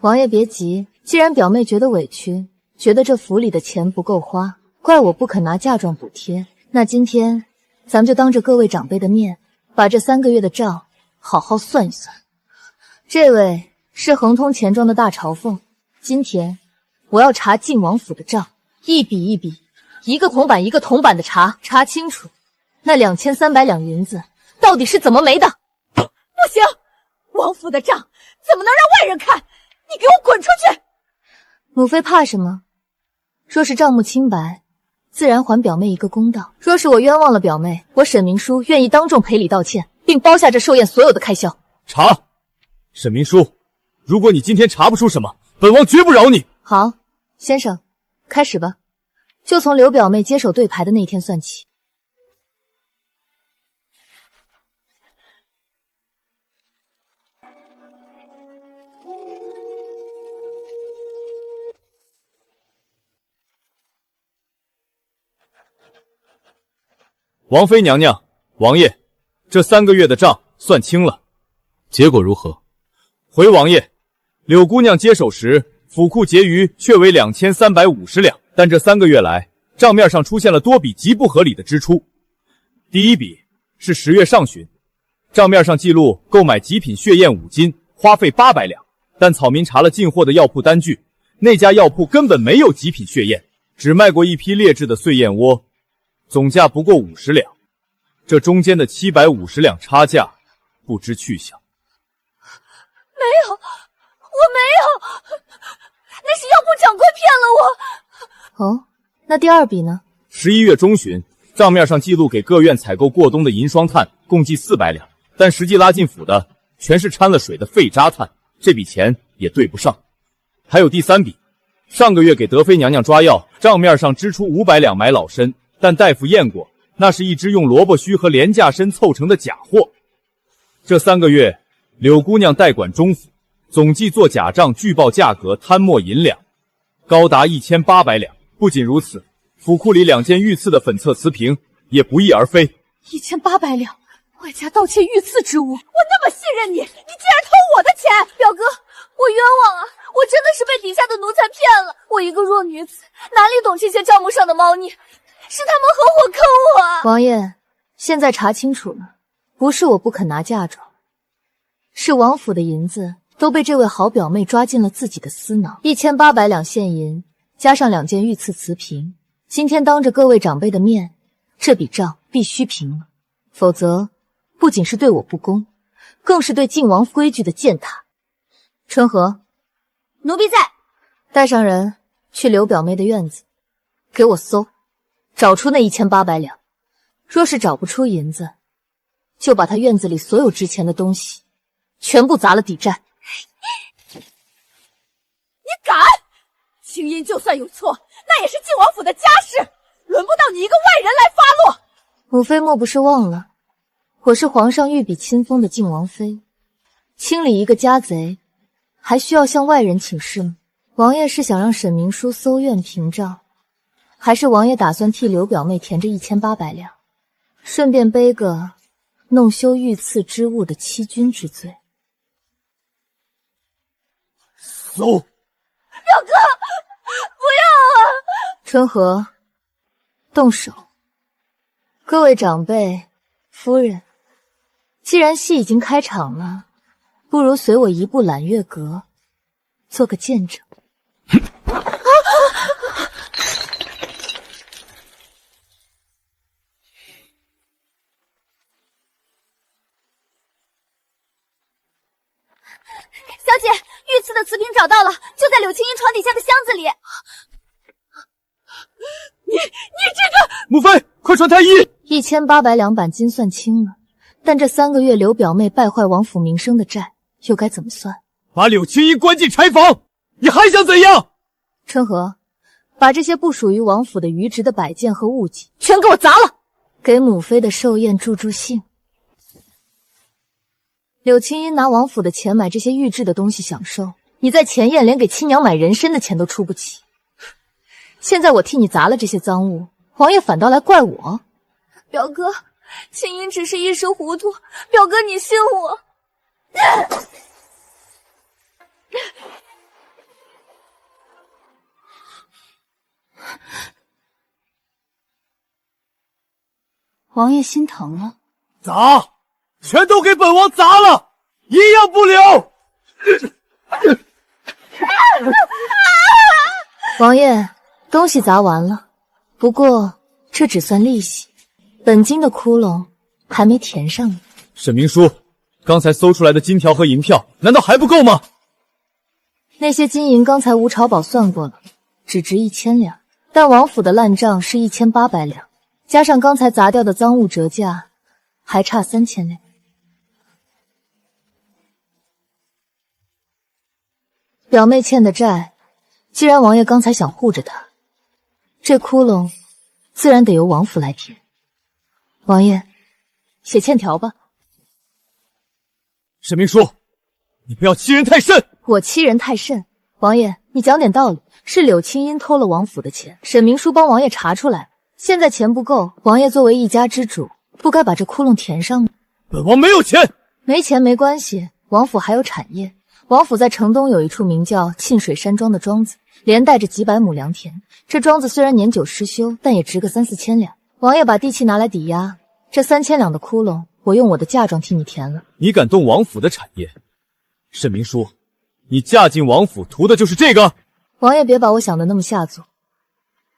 王爷别急，既然表妹觉得委屈，觉得这府里的钱不够花，怪我不肯拿嫁妆补贴，那今天咱们就当着各位长辈的面，把这3个月的账好好算一算。这位是恒通钱庄的大朝奉，今天我要查晋王府的账，一笔一笔，一个铜板一个铜板的查清楚，那2300两银子到底是怎么没的？不行，王府的账怎么能让外人看？你给我滚出去！母妃怕什么？若是账目清白，自然还表妹一个公道；若是我冤枉了表妹，我沈明书愿意当众赔礼道歉，并包下这寿宴所有的开销。查，沈明书，如果你今天查不出什么，本王绝不饶你。好，先生，开始吧，就从刘表妹接手对牌的那天算起。王妃娘娘，王爷，这3个月的账算清了，结果如何？回王爷，柳姑娘接手时，府库结余却为2350两，但这3个月来，账面上出现了多笔极不合理的支出。第一笔是10月上旬，账面上记录购买极品血燕5斤，花费800两，但草民查了进货的药铺单据，那家药铺根本没有极品血燕，只卖过一批劣质的碎燕窝，总价不过50两，这中间的750两差价不知去向。没有，我没有，那是药铺掌柜骗了我。哦，那第二笔呢？11月中旬，账面上记录给各院采购过冬的银霜炭共计400两，但实际拉进府的全是掺了水的废渣炭，这笔钱也对不上。还有第3笔，上个月给德妃娘娘抓药，账面上支出500两买老参，但大夫验过，那是一只用萝卜须和廉价参凑成的假货。这3个月，柳姑娘代管中府，总计做假账拒报价格摊没银两，高达1800两。不仅如此，府库里2件御赐的粉册瓷瓶也不翼而飞。1800两，外加盗窃御赐之物，我那么信任你，你竟然偷我的钱！表哥，我冤枉啊！我真的是被底下的奴才骗了。我一个弱女子，哪里懂这些账目上的猫腻？是他们合伙坑我啊！王爷，现在查清楚了，不是我不肯拿嫁妆，是王府的银子都被这位好表妹抓进了自己的私囊。1800两现银，加上2件御赐瓷瓶，今天当着各位长辈的面，这笔账必须平了，否则不仅是对我不公，更是对晋王规矩的践踏。春和，奴婢在。带上人去刘表妹的院子，给我搜，找出那1800两。若是找不出银子，就把她院子里所有值钱的东西全部砸了抵债。你敢！青音就算有错，那也是晋王府的家事，轮不到你一个外人来发落。母妃莫不是忘了，我是皇上御笔亲封的晋王妃，清理一个家贼，还需要向外人请示吗？王爷是想让沈明书搜院凭账，还是王爷打算替刘表妹填着1800两，顺便背个弄羞御赐之物的欺君之罪？搜！表哥，不要啊！春和，动手！各位长辈、夫人，既然戏已经开场了，不如随我一步揽月阁，做个见证。小姐，御赐的瓷瓶找到了，就在柳青衣床底下的箱子里。你这个母妃，快传太医！1800两板金算清了，但这3个月刘表妹败坏王府名声的债，又该怎么算？把柳青衣关进柴房，你还想怎样？春和，把这些不属于王府的余值的摆件和物件全给我砸了，给母妃的寿宴助助兴。柳青衣拿王府的钱买这些御制的东西享受，你在前宴连给亲娘买人参的钱都出不起。现在我替你砸了这些赃物，王爷反倒来怪我。表哥，青音只是一时糊涂，表哥你信我。王爷心疼了，砸！全都给本王砸了，一样不留！王爷，东西砸完了，不过这只算利息，本金的窟窿还没填上呢。沈明书，刚才搜出来的金条和银票，难道还不够吗？那些金银刚才吴朝宝算过了，只值1000两，但王府的烂账是1800两，加上刚才砸掉的赃物折价，还差3000两。表妹欠的债，既然王爷刚才想护着她，这窟窿自然得由王府来填。王爷，写欠条吧。沈明书，你不要欺人太甚！我欺人太甚？王爷，你讲点道理。是柳青音偷了王府的钱，沈明书帮王爷查出来了。现在钱不够，王爷作为一家之主，不该把这窟窿填上吗？本王没有钱。没钱没关系，王府还有产业。王府在城东有一处名叫沁水山庄的庄子，连带着几百亩良田。这庄子虽然年久失修，但也值个3、4千两。王爷把地契拿来抵押，这3000两的窟窿，我用我的嫁妆替你填了。你敢动王府的产业？沈明书，你嫁进王府图的就是这个？王爷别把我想的那么下作，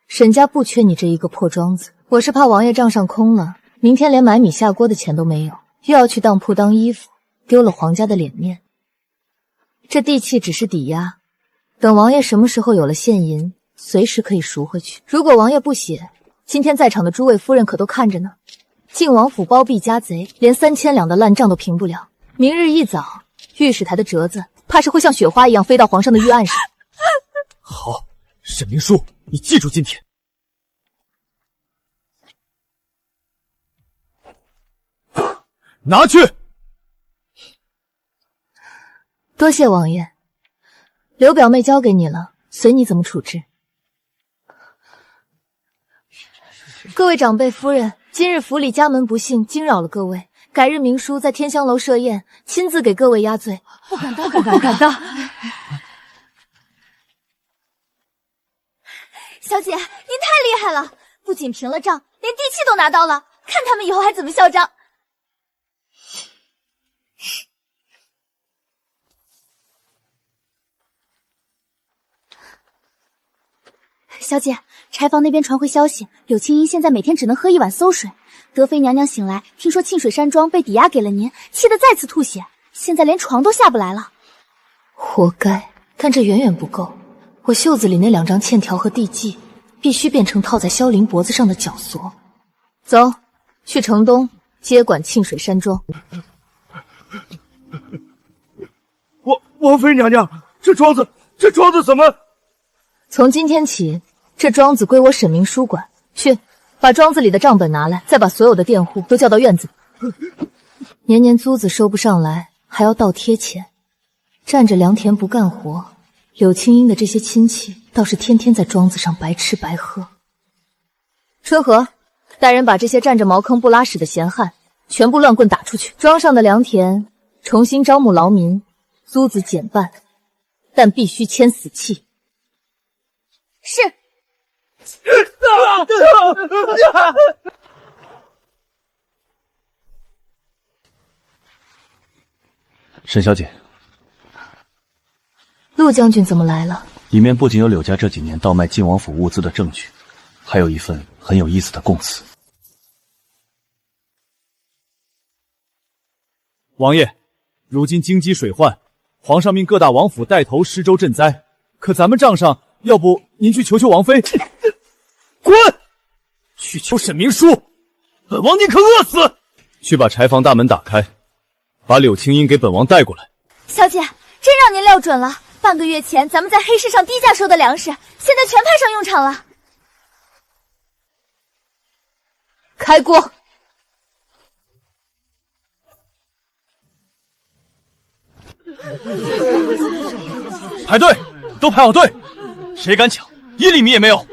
沈家不缺你这一个破庄子，我是怕王爷账上空了，明天连买米下锅的钱都没有，又要去当铺当衣服，丢了皇家的脸面。这地契只是抵押，等王爷什么时候有了现银，随时可以赎回去。如果王爷不写，今天在场的诸位夫人可都看着呢。晋王府包庇家贼，连3000两的烂账都平不了。明日一早，御史台的折子怕是会像雪花一样飞到皇上的御案上。好，沈明书，你记住今天。拿去。多谢王爷，刘表妹交给你了，随你怎么处置。各位长辈夫人，今日府里家门不幸，惊扰了各位。改日明叔在天香楼设宴，亲自给各位压醉。不敢当，不敢当。小姐，您太厉害了，不仅平了账，连地契都拿到了，看他们以后还怎么嚣张。小姐，柴房那边传回消息，柳青音现在每天只能喝1碗馊水。德妃娘娘醒来，听说沁水山庄被抵押给了您，气得再次吐血，现在连床都下不来了。活该，但这远远不够。我袖子里那2张欠条和地契，必须变成套在萧凌脖子上的绞索。走，去城东接管沁水山庄。王妃娘娘，这庄子怎么？从今天起，这庄子归我沈明书管。去，把庄子里的账本拿来，再把所有的佃户都叫到院子里。年年租子收不上来，还要倒贴钱，占着良田不干活。柳青音的这些亲戚倒是天天在庄子上白吃白喝。春和，带人把这些占着茅坑不拉屎的闲汉全部乱棍打出去。庄上的良田重新招募劳民，租子减半，但必须签死契。是。沈小姐，陆将军怎么来了？里面不仅有柳家这几年盗卖晋王府物资的证据，还有一份很有意思的供词。王爷，如今京畿水患，皇上命各大王府带头施粥赈灾，可咱们账上，要不您去求求王妃？滚！去求沈明书，本王宁可饿死！去把柴房大门打开，把柳青音给本王带过来。小姐，真让您料准了，半个月前咱们在黑市上低价收的粮食，现在全派上用场了。开锅！排队，都排好队，谁敢抢，1粒米也没有。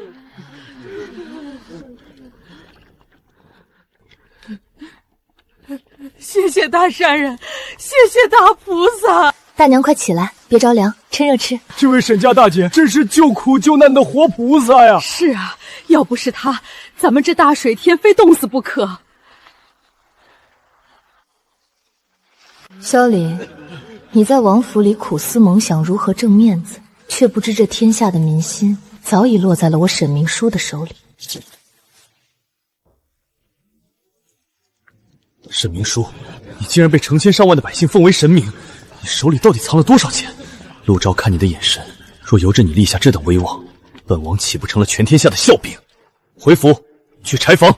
谢谢大善人，谢谢大菩萨。大娘快起来，别着凉，趁热吃。这位沈家大姐真是救苦救难的活菩萨呀！是啊，要不是她，咱们这大水天非冻死不可。萧凌，你在王府里苦思冥想如何挣面子，却不知这天下的民心早已落在了我沈明书的手里。沈明书，你竟然被成千上万的百姓奉为神明，你手里到底藏了多少钱？陆昭看你的眼神，若由着你立下这等威望，本王岂不成了全天下的笑柄？回府去柴房。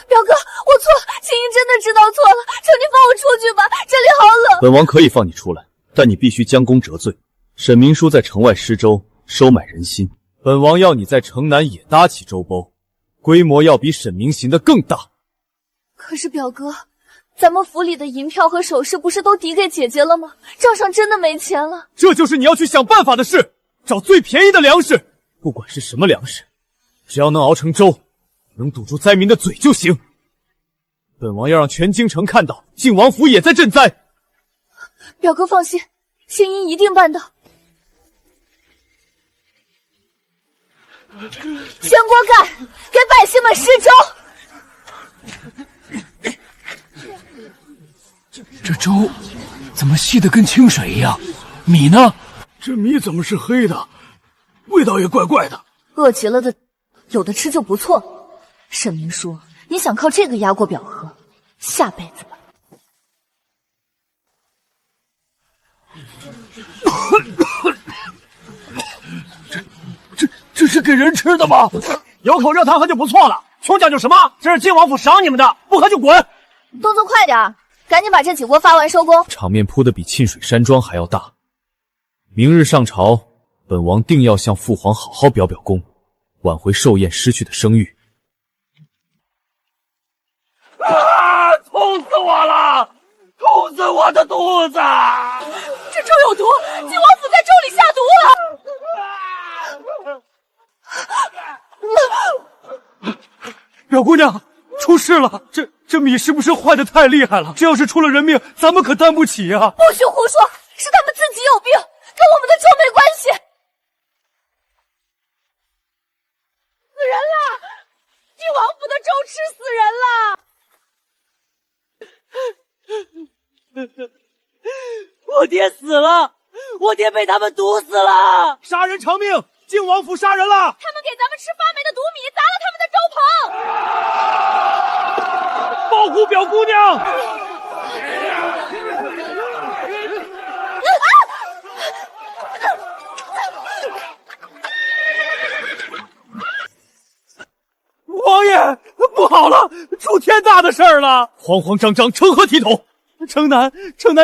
表哥，我错了，青音真的知道错了，求你放我出去吧，这里好冷。本王可以放你出来，但你必须将功折罪。沈明书在城外施粥，收买人心，本王要你在城南也搭起粥包，规模要比沈明行的更大。可是表哥，咱们府里的银票和首饰不是都抵给姐姐了吗？账上真的没钱了。这就是你要去想办法的事，找最便宜的粮食，不管是什么粮食，只要能熬成粥，能堵住灾民的嘴就行。本王要让全京城看到晋王府也在赈灾。表哥放心，青音一定办到。掀锅盖，给百姓们施粥。这粥怎么稀得跟清水一样？米呢？这米怎么是黑的？味道也怪怪的。饿极了的，有的吃就不错。沈明书，你想靠这个压过表哥，下辈子吧。这是给人吃的吗？有口热汤喝就不错了，穷讲究什么？这是晋王府赏你们的，不喝就滚！动作快点，赶紧把这几锅发完收工。场面铺得比沁水山庄还要大。明日上朝，本王定要向父皇好好表表功，挽回寿宴失去的声誉。啊！痛死我了！痛死我的肚子！这粥有毒，晋王府在粥里下毒了。表姑娘，出事了！这米是不是坏的太厉害了？这要是出了人命，咱们可担不起啊！不许胡说，是他们自己有病，跟我们的粥没关系。死人了！晋王府的粥吃死人了！我爹死了，我爹被他们毒死了！杀人偿命！晋王府杀人了！他们给咱们吃发霉的毒米，砸了他们的粥棚！保护表姑娘！王爷，不好了，出天大的事儿了！慌慌张张，成何体统？城南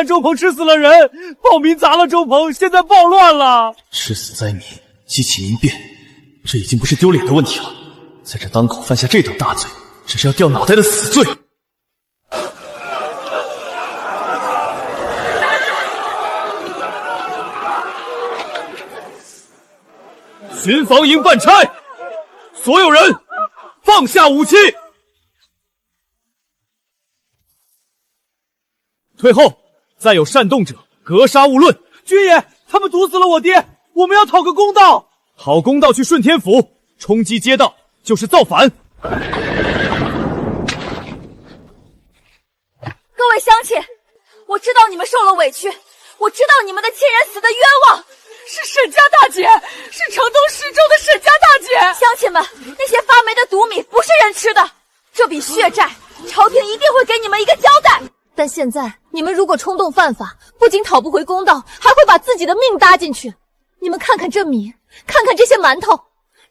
粥棚吃死了人，暴民砸了粥棚，现在暴乱了。吃死灾民，激起民变，这已经不是丢脸的问题了。在这当口犯下这等大罪，这是要掉脑袋的死罪。巡防营办差，所有人放下武器，退后，再有煽动者，格杀勿论。军爷，他们毒死了我爹，我们要讨个公道。讨公道去顺天府，冲击街道就是造反。各位乡亲，我知道你们受了委屈，我知道你们的亲人死得冤枉。是沈家大姐，是城东十州的沈家大姐。乡亲们，那些发霉的毒米不是人吃的，这笔血债，朝廷一定会给你们一个交代。但现在你们如果冲动犯法，不仅讨不回公道，还会把自己的命搭进去。你们看看这米，看看这些馒头，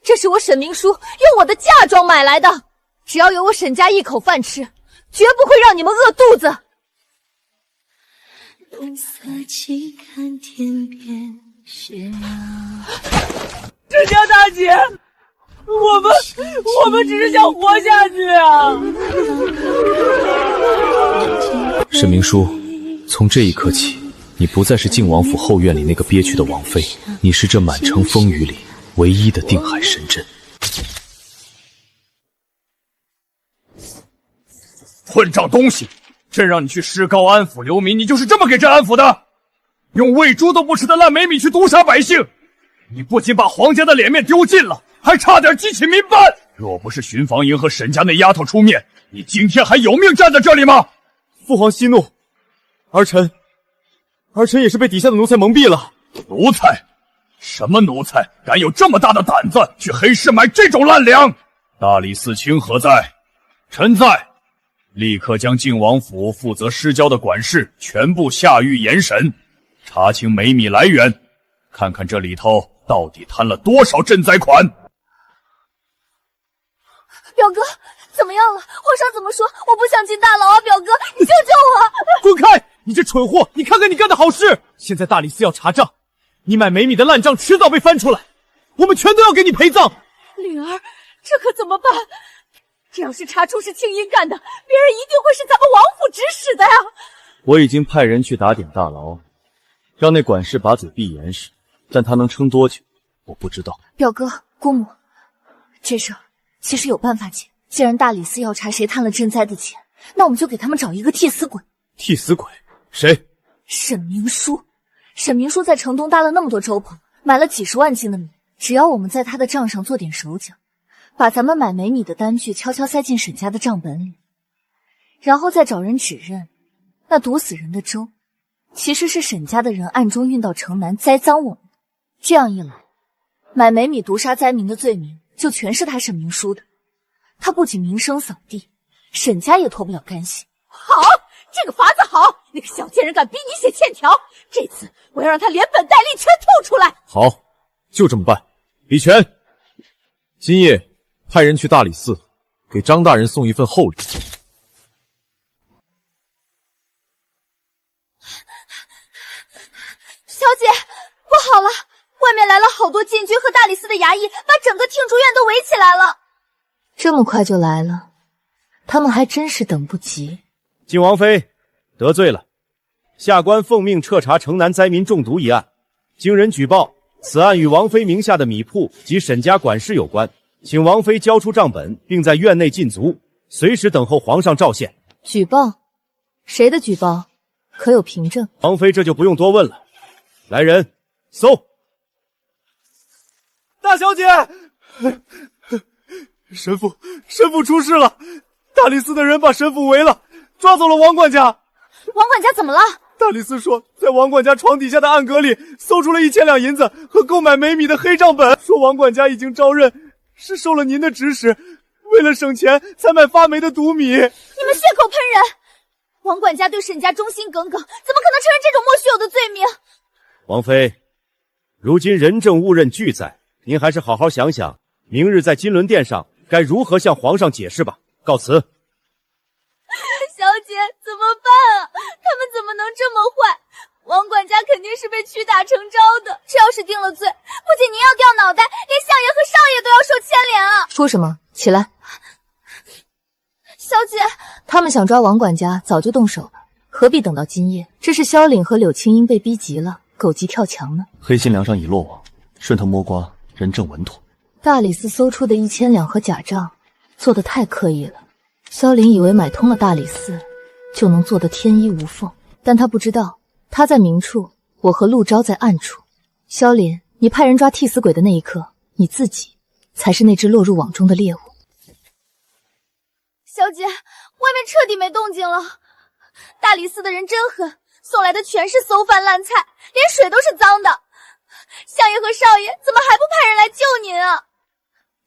这是我沈明书用我的嫁妆买来的，只要有我沈家一口饭吃，绝不会让你们饿肚子。红色旗看天边雪啊，沈家大姐，我们只是想活下去啊！沈明书，从这一刻起，你不再是晋王府后院里那个憋屈的王妃，你是这满城风雨里唯一的定海神针。混账东西！朕让你去施膏安抚流民，你就是这么给朕安抚的？用喂猪都不吃的烂霉米去毒杀百姓，你不仅把皇家的脸面丢尽了，还差点激起民愤。若不是巡防营和沈家那丫头出面，你今天还有命站在这里吗？父皇息怒，儿臣儿臣也是被底下的奴才蒙蔽了。奴才？什么奴才敢有这么大的胆子去黑市买这种烂粮？大理寺卿何在？臣在。立刻将靖王府负责失交的管事全部下狱严审，查清煤米来源，看看这里头到底贪了多少赈灾款。表哥，怎么样了？皇上怎么说？我不想进大牢啊！表哥，你救救我！滚开！你这蠢货！你看看你干的好事！现在大理寺要查账，你买煤米的烂账迟早被翻出来，我们全都要给你陪葬。灵儿，这可怎么办？这要是查出是青音干的，别人一定会是咱们王府指使的呀！我已经派人去打点大牢，让那管事把嘴闭严实，但他能撑多久，我不知道。表哥、姑母，这事其实有办法解。既然大理寺要查谁贪了赈灾的钱，那我们就给他们找一个替死鬼。替死鬼？谁？沈明书。沈明书在城东搭了那么多粥棚，买了几十万斤的米，只要我们在他的账上做点手脚，把咱们买煤米的单据悄悄塞进沈家的账本里，然后再找人指认那毒死人的粥其实是沈家的人暗中运到城南栽赃我们。这样一来，买煤米毒杀灾民的罪名就全是他沈明书的。他不仅名声扫地，沈家也脱不了干系。好，这个法子好！那个小贱人敢逼你写欠条，这次我要让他连本带利全吐出来。好，就这么办。李全，今夜派人去大理寺，给张大人送一份厚礼。小姐，不好了，外面来了好多禁军和大理寺的衙役，把整个听竹院都围起来了。这么快就来了，他们还真是等不及。靖王妃得罪了，下官奉命彻查城南灾民中毒一案，经人举报，此案与王妃名下的米铺及沈家管事有关，请王妃交出账本，并在院内禁足，随时等候皇上召见。举报？谁的举报？可有凭证？王妃这就不用多问了。来人，搜！大小姐，神父出事了！大理寺的人把神父围了，抓走了王管家。王管家怎么了？大理寺说，在王管家床底下的暗格里搜出了1000两银子和购买煤米的黑账本，说王管家已经招认，是受了您的指使，为了省钱才买发霉的毒米。你们血口喷人！王管家对沈家忠心耿耿，怎么可能承认这种莫须有的罪名？王妃，如今人证物认俱在，您还是好好想想，明日在金轮殿上该如何向皇上解释吧。告辞。小姐，怎么办啊？他们怎么能这么坏？王管家肯定是被屈打成招的，这要是定了罪，不仅您要掉脑袋，连相爷和少爷都要受牵连啊！说什么？起来！小姐，他们想抓王管家，早就动手了，何必等到今夜？这是萧凛和柳青英被逼急了，狗急跳墙呢。黑心粮上已落网，顺藤摸瓜，人证稳妥。大理寺搜出的1000两和假账，做得太刻意了。萧凛以为买通了大理寺，就能做得天衣无缝，但他不知道，他在明处，我和陆昭在暗处。萧凛，你派人抓替死鬼的那一刻，你自己才是那只落入网中的猎物。小姐，外面彻底没动静了。大理寺的人真狠，送来的全是馊饭烂菜，连水都是脏的。相爷和少爷怎么还不派人来救您啊？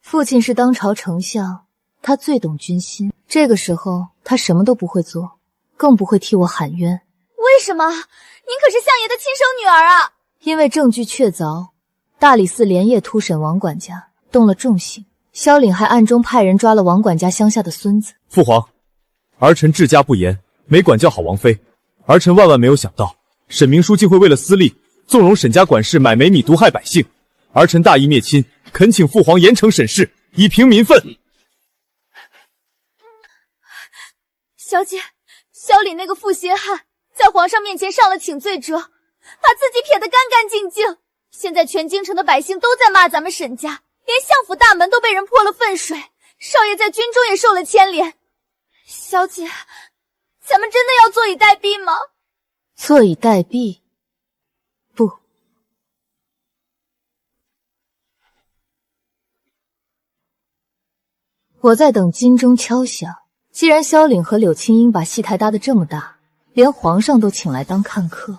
父亲是当朝丞相，他最懂军心，这个时候他什么都不会做，更不会替我喊冤。为什么？您可是相爷的亲生女儿啊！因为证据确凿，大理寺连夜突审王管家，动了重刑。萧凛还暗中派人抓了王管家乡下的孙子。父皇，儿臣治家不严，没管教好王妃。儿臣万万没有想到，沈明书竟会为了私利，纵容沈家管事买煤米毒害百姓。儿臣大义灭亲，恳请父皇严惩审视，以平民愤。小姐，萧凛那个负心汉，在皇上面前上了请罪折，把自己撇得干干净净。现在全京城的百姓都在骂咱们沈家，连相府大门都被人泼了粪水，少爷在军中也受了牵连。小姐，咱们真的要坐以待毙吗？坐以待毙？不。我在等金钟敲响。既然萧凛和柳青英把戏台搭得这么大，连皇上都请来当看客，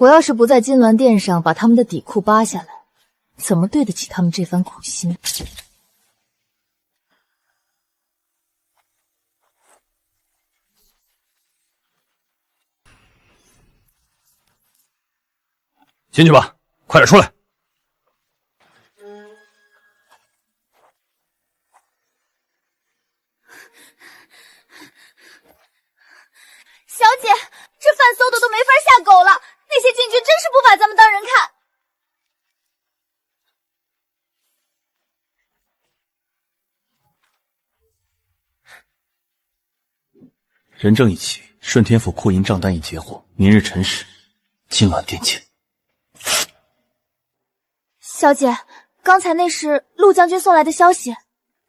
我要是不在金銮殿上把他们的底裤扒下来，怎么对得起他们这番苦心？进去吧，快点出来！小姐，这饭馊的都没法下狗了，那些禁军真是不把咱们当人看。人证一起，顺天府库银账单已截获，明日辰时，金銮殿见。小姐，刚才那是陆将军送来的消息，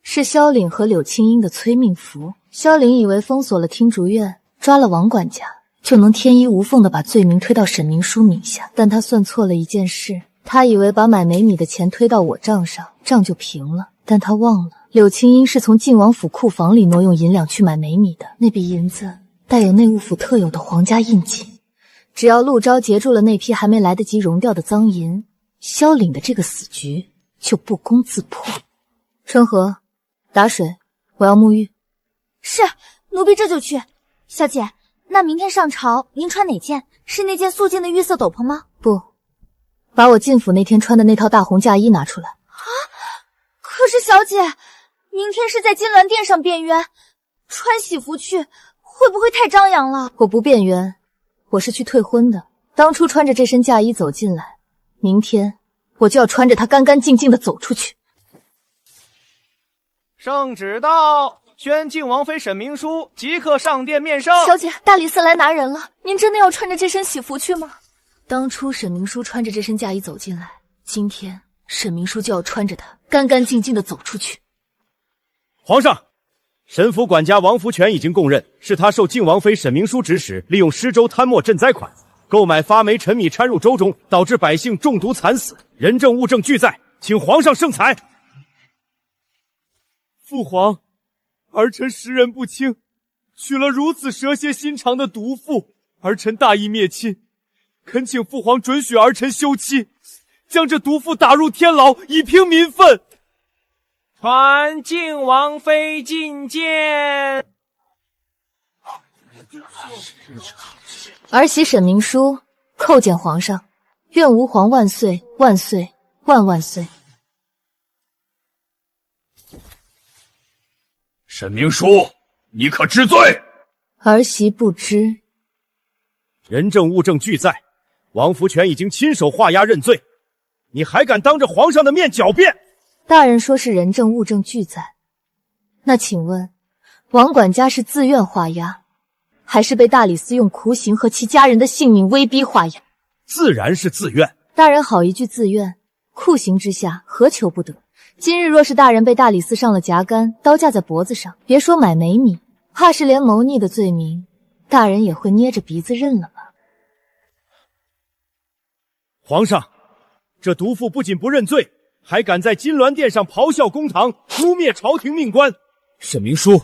是萧凛和柳青樱的催命符。萧凛以为封锁了听竹院，抓了王管家，就能天衣无缝地把罪名推到沈明书名下，但他算错了一件事。他以为把买美米的钱推到我账上，账就平了，但他忘了柳青樱是从晋王府库房里挪用银两去买美米的，那笔银子带有内务府特有的皇家印记。只要陆昭截住了那批还没来得及熔掉的赃银，萧凛的这个死局就不攻自破。春和，打水，我要沐浴。是，奴婢这就去。小姐，那明天上朝您穿哪件？是那件素净的玉色斗篷吗？不，把我进府那天穿的那套大红嫁衣拿出来。啊！可是小姐，明天是在金銮殿上辩冤，穿喜服去会不会太张扬了？我不辩冤，我是去退婚的。当初穿着这身嫁衣走进来，明天我就要穿着它干干净净的走出去。圣旨到，宣靖王妃沈明书即刻上殿面圣。小姐，大理寺来拿人了，您真的要穿着这身喜服去吗？当初沈明书穿着这身嫁衣走进来，今天沈明书就要穿着它干干净净的走出去。皇上，沈府管家王福全已经供认，是他受靖王妃沈明书指使，利用施粥贪墨赈灾款，购买发霉陈米掺入粥中，导致百姓中毒惨死，人证物证俱在，请皇上圣裁。父皇，儿臣识人不清，娶了如此蛇蝎心肠的毒妇，儿臣大义灭亲，恳请父皇准许儿臣休妻，将这毒妇打入天牢，以平民愤。传靖王妃觐见。儿媳沈明书叩见皇上，愿吾皇万岁万岁万万岁。沈明书，你可知罪？儿媳不知。人证物证俱在，王福全已经亲手画押认罪，你还敢当着皇上的面狡辩？大人说是人证物证俱在，那请问王管家是自愿画押，还是被大理寺用酷刑和其家人的性命威逼画押？自然是自愿。大人好一句自愿，酷刑之下何求不得？今日若是大人被大理寺上了夹杆，刀架在脖子上，别说买美米，怕是连谋逆的罪名，大人也会捏着鼻子认了吧？皇上，这毒妇不仅不认罪，还敢在金銮殿上咆哮公堂，污蔑朝廷命官。沈明书，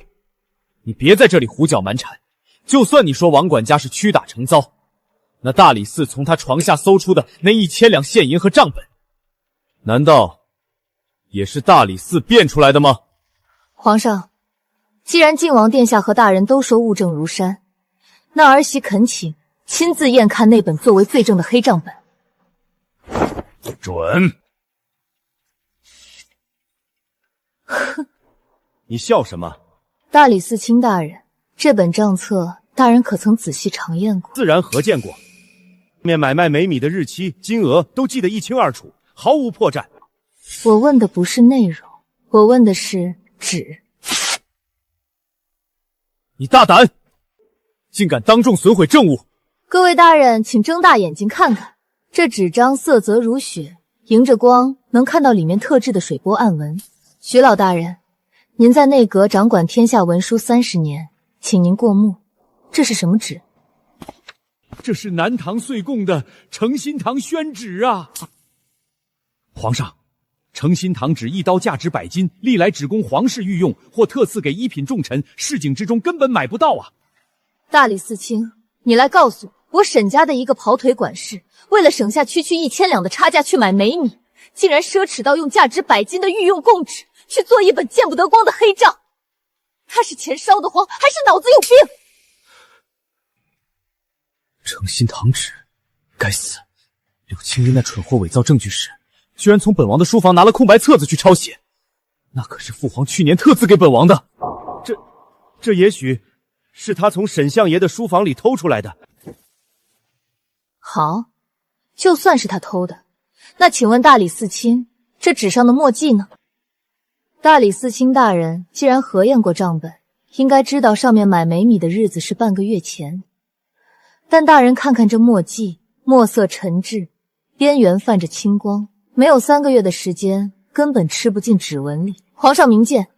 你别在这里胡搅蛮缠。就算你说王管家是屈打成招，那大理寺从他床下搜出的那1000两现银和账本，难道也是大理寺变出来的吗？皇上，既然靖王殿下和大人都说物证如山，那儿媳恳请亲自验看那本作为罪证的黑账本。准。哼，你笑什么？大理寺卿大人，这本账册大人可曾仔细尝验过？自然核见过，面买卖美米的日期、金额都记得一清二楚，毫无破绽。我问的不是内容，我问的是纸。你大胆，竟敢当众损毁证物！各位大人，请睁大眼睛看看，这纸张色泽如雪，迎着光能看到里面特制的水波暗纹。徐老大人，您在内阁掌管天下文书30年，请您过目。这是什么纸？这是南唐岁贡的诚心堂宣旨啊！皇上，诚心堂纸一刀价值100金，历来只供皇室御用，或特赐给一品重臣，市井之中根本买不到啊！大理寺卿，你来告诉我，我沈家的一个跑腿管事，为了省下区1000两的差价去买煤米，竟然奢侈到用价值100金的御用贡纸去做一本见不得光的黑账。他是钱烧得慌，还是脑子有病？诚心堂纸，该死！柳青衣那蠢货伪造证据时，居然从本王的书房拿了空白册子去抄写，那可是父皇去年特赐给本王的。这也许是他从沈相爷的书房里偷出来的。好，就算是他偷的，那请问大理寺卿，这纸上的墨迹呢？大理寺卿大人既然核验过账本，应该知道上面买煤米的日子是半个月前。但大人看看这墨迹，墨色沉滞，边缘泛着青光，没有3个月的时间，根本吃不进指纹里。皇上明鉴，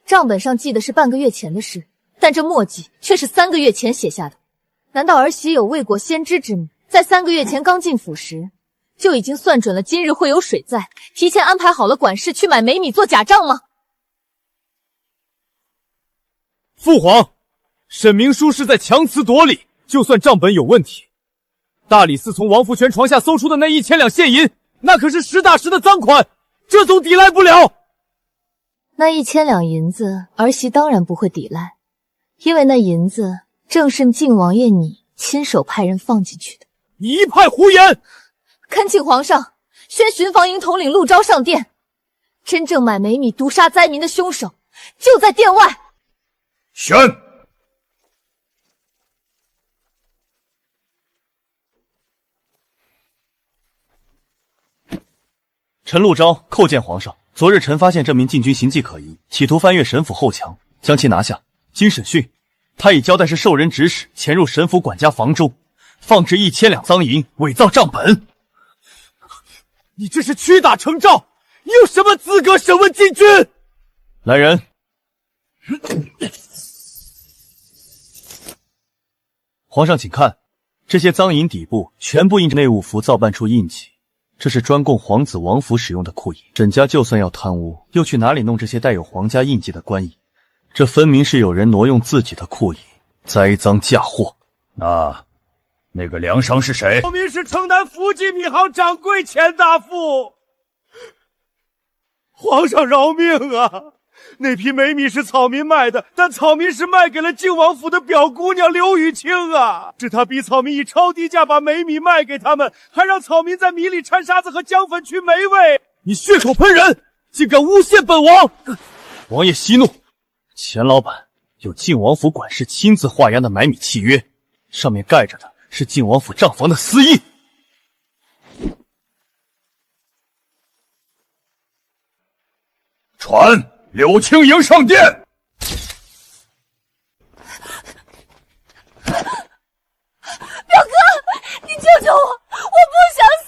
账本上记的是半个月前的事，但这墨迹却是3个月前写下的。难道儿媳有未果先知之明，在3个月前刚进府时，就已经算准了今日会有水灾，提前安排好了管事去买煤米做假账吗？父皇，沈明书是在强词夺理，就算账本有问题，大理寺从王福全床下搜出的那1000两现银，那可是实打实的赃款，这总抵赖不了。那1000两银子，儿媳当然不会抵赖，因为那银子正是靖王爷你亲手派人放进去的。你一派胡言！恳请皇上宣巡防营统领陆昭上殿，真正买煤米毒杀灾民的凶手就在殿外。宣！臣陆昭叩见皇上。昨日臣发现这名禁军行迹可疑，企图翻越神府后墙，将其拿下。经审讯，他已交代是受人指使潜入神府管家房中，放置1000两赃银，伪造账本。你这是屈打成招，你有什么资格审问禁军？来人！皇上请看，这些赃银底部全部印着内务府造办处印记，这是专供皇子王府使用的库银。沈家就算要贪污，又去哪里弄这些带有皇家印记的官银？这分明是有人挪用自己的库银，栽赃嫁祸。那个梁商是谁？草民是城南福记米行掌柜钱大富。皇上饶命啊！那批煤米是草民卖的，但草民是卖给了靖王府的表姑娘刘雨清啊！是他逼草民以超低价把煤米卖给他们，还让草民在米里掺沙子和姜粉去霉味。你血口喷人，竟敢诬陷本王！王爷息怒，钱老板有靖王府管事亲自画押的买米契约，上面盖着的是靖王府账房的私印。传柳青营上殿。表哥，你救救我！我不想死，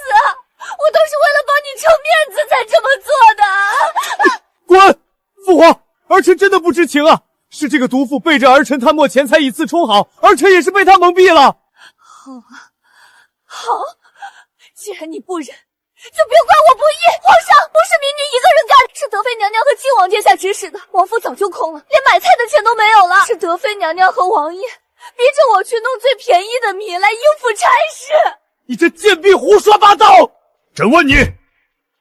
我都是为了帮你撑面子才这么做的。滚！父皇，儿臣真的不知情啊，是这个毒妇背着儿臣贪墨钱财以次充好，儿臣也是被他蒙蔽了。好，既然你不忍，就别怪我不义。皇上，不是民女一个人干，是德妃娘娘和靖王殿下指使的。王府早就空了，连买菜的钱都没有了。是德妃娘娘和王爷逼着我去弄最便宜的米来应付差事。你这贱婢胡说八道！朕问你，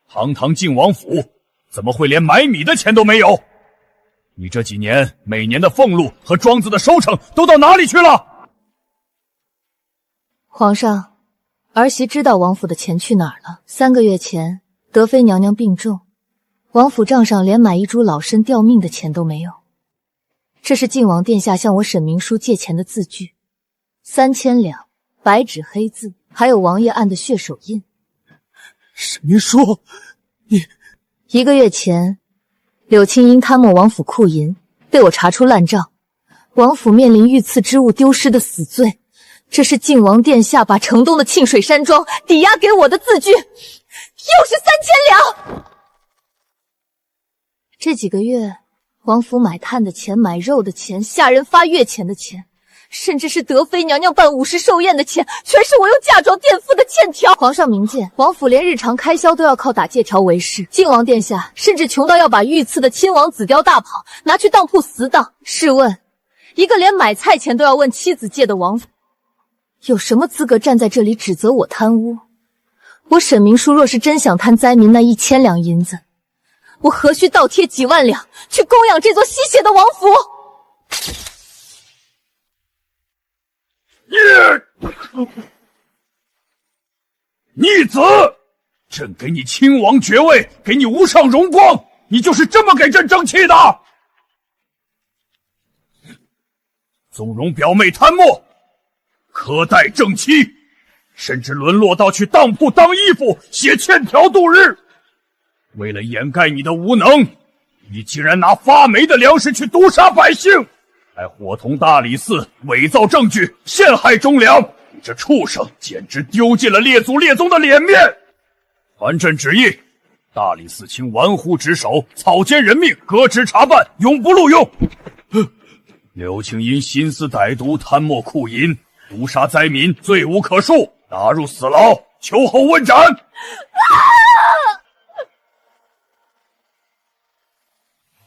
堂堂靖王府怎么会连买米的钱都没有？你这几年每年的俸禄和庄子的收成都到哪里去了？皇上，儿媳知道王府的钱去哪儿了。3个月前，德妃娘娘病重，王府账上连买一株老参吊命的钱都没有。这是靖王殿下向我沈明书借钱的字据，3000两，白纸黑字，还有王爷按的血手印。沈明书，你1个月前，柳青因贪墨王府库银，被我查出烂账，王府面临御赐之物丢失的死罪。这是靖王殿下把城东的沁水山庄抵押给我的字据，又是3000两。这几个月，王府买炭的钱、买肉的钱、下人发月钱的钱，甚至是德妃娘娘办午时寿宴的钱，全是我用嫁妆垫付的欠条。皇上明鉴，王府连日常开销都要靠打借条为生，靖王殿下甚至穷到要把御赐的亲王紫貂大袍拿去当铺死当。试问，一个连买菜钱都要问妻子借的王府，有什么资格站在这里指责我贪污？我沈明书若是真想贪灾民那1000两银子，我何须倒贴几万两去供养这座吸血的王府？逆子！朕给你亲王爵位，给你无上荣光，你就是这么给朕争气的？纵容表妹贪墨，苛待正妻，甚至沦落到去当铺当衣服，写欠条度日。为了掩盖你的无能，你竟然拿发霉的粮食去毒杀百姓，还伙同大理寺伪造证据，陷害忠良。你这畜生简直丢尽了列祖列宗的脸面！传朕旨意，大理寺卿玩忽职守，草菅人命，革职查办，永不录用。刘青因心思歹毒，贪墨酷淫，毒杀灾民，罪无可恕，打入死牢，秋后问斩。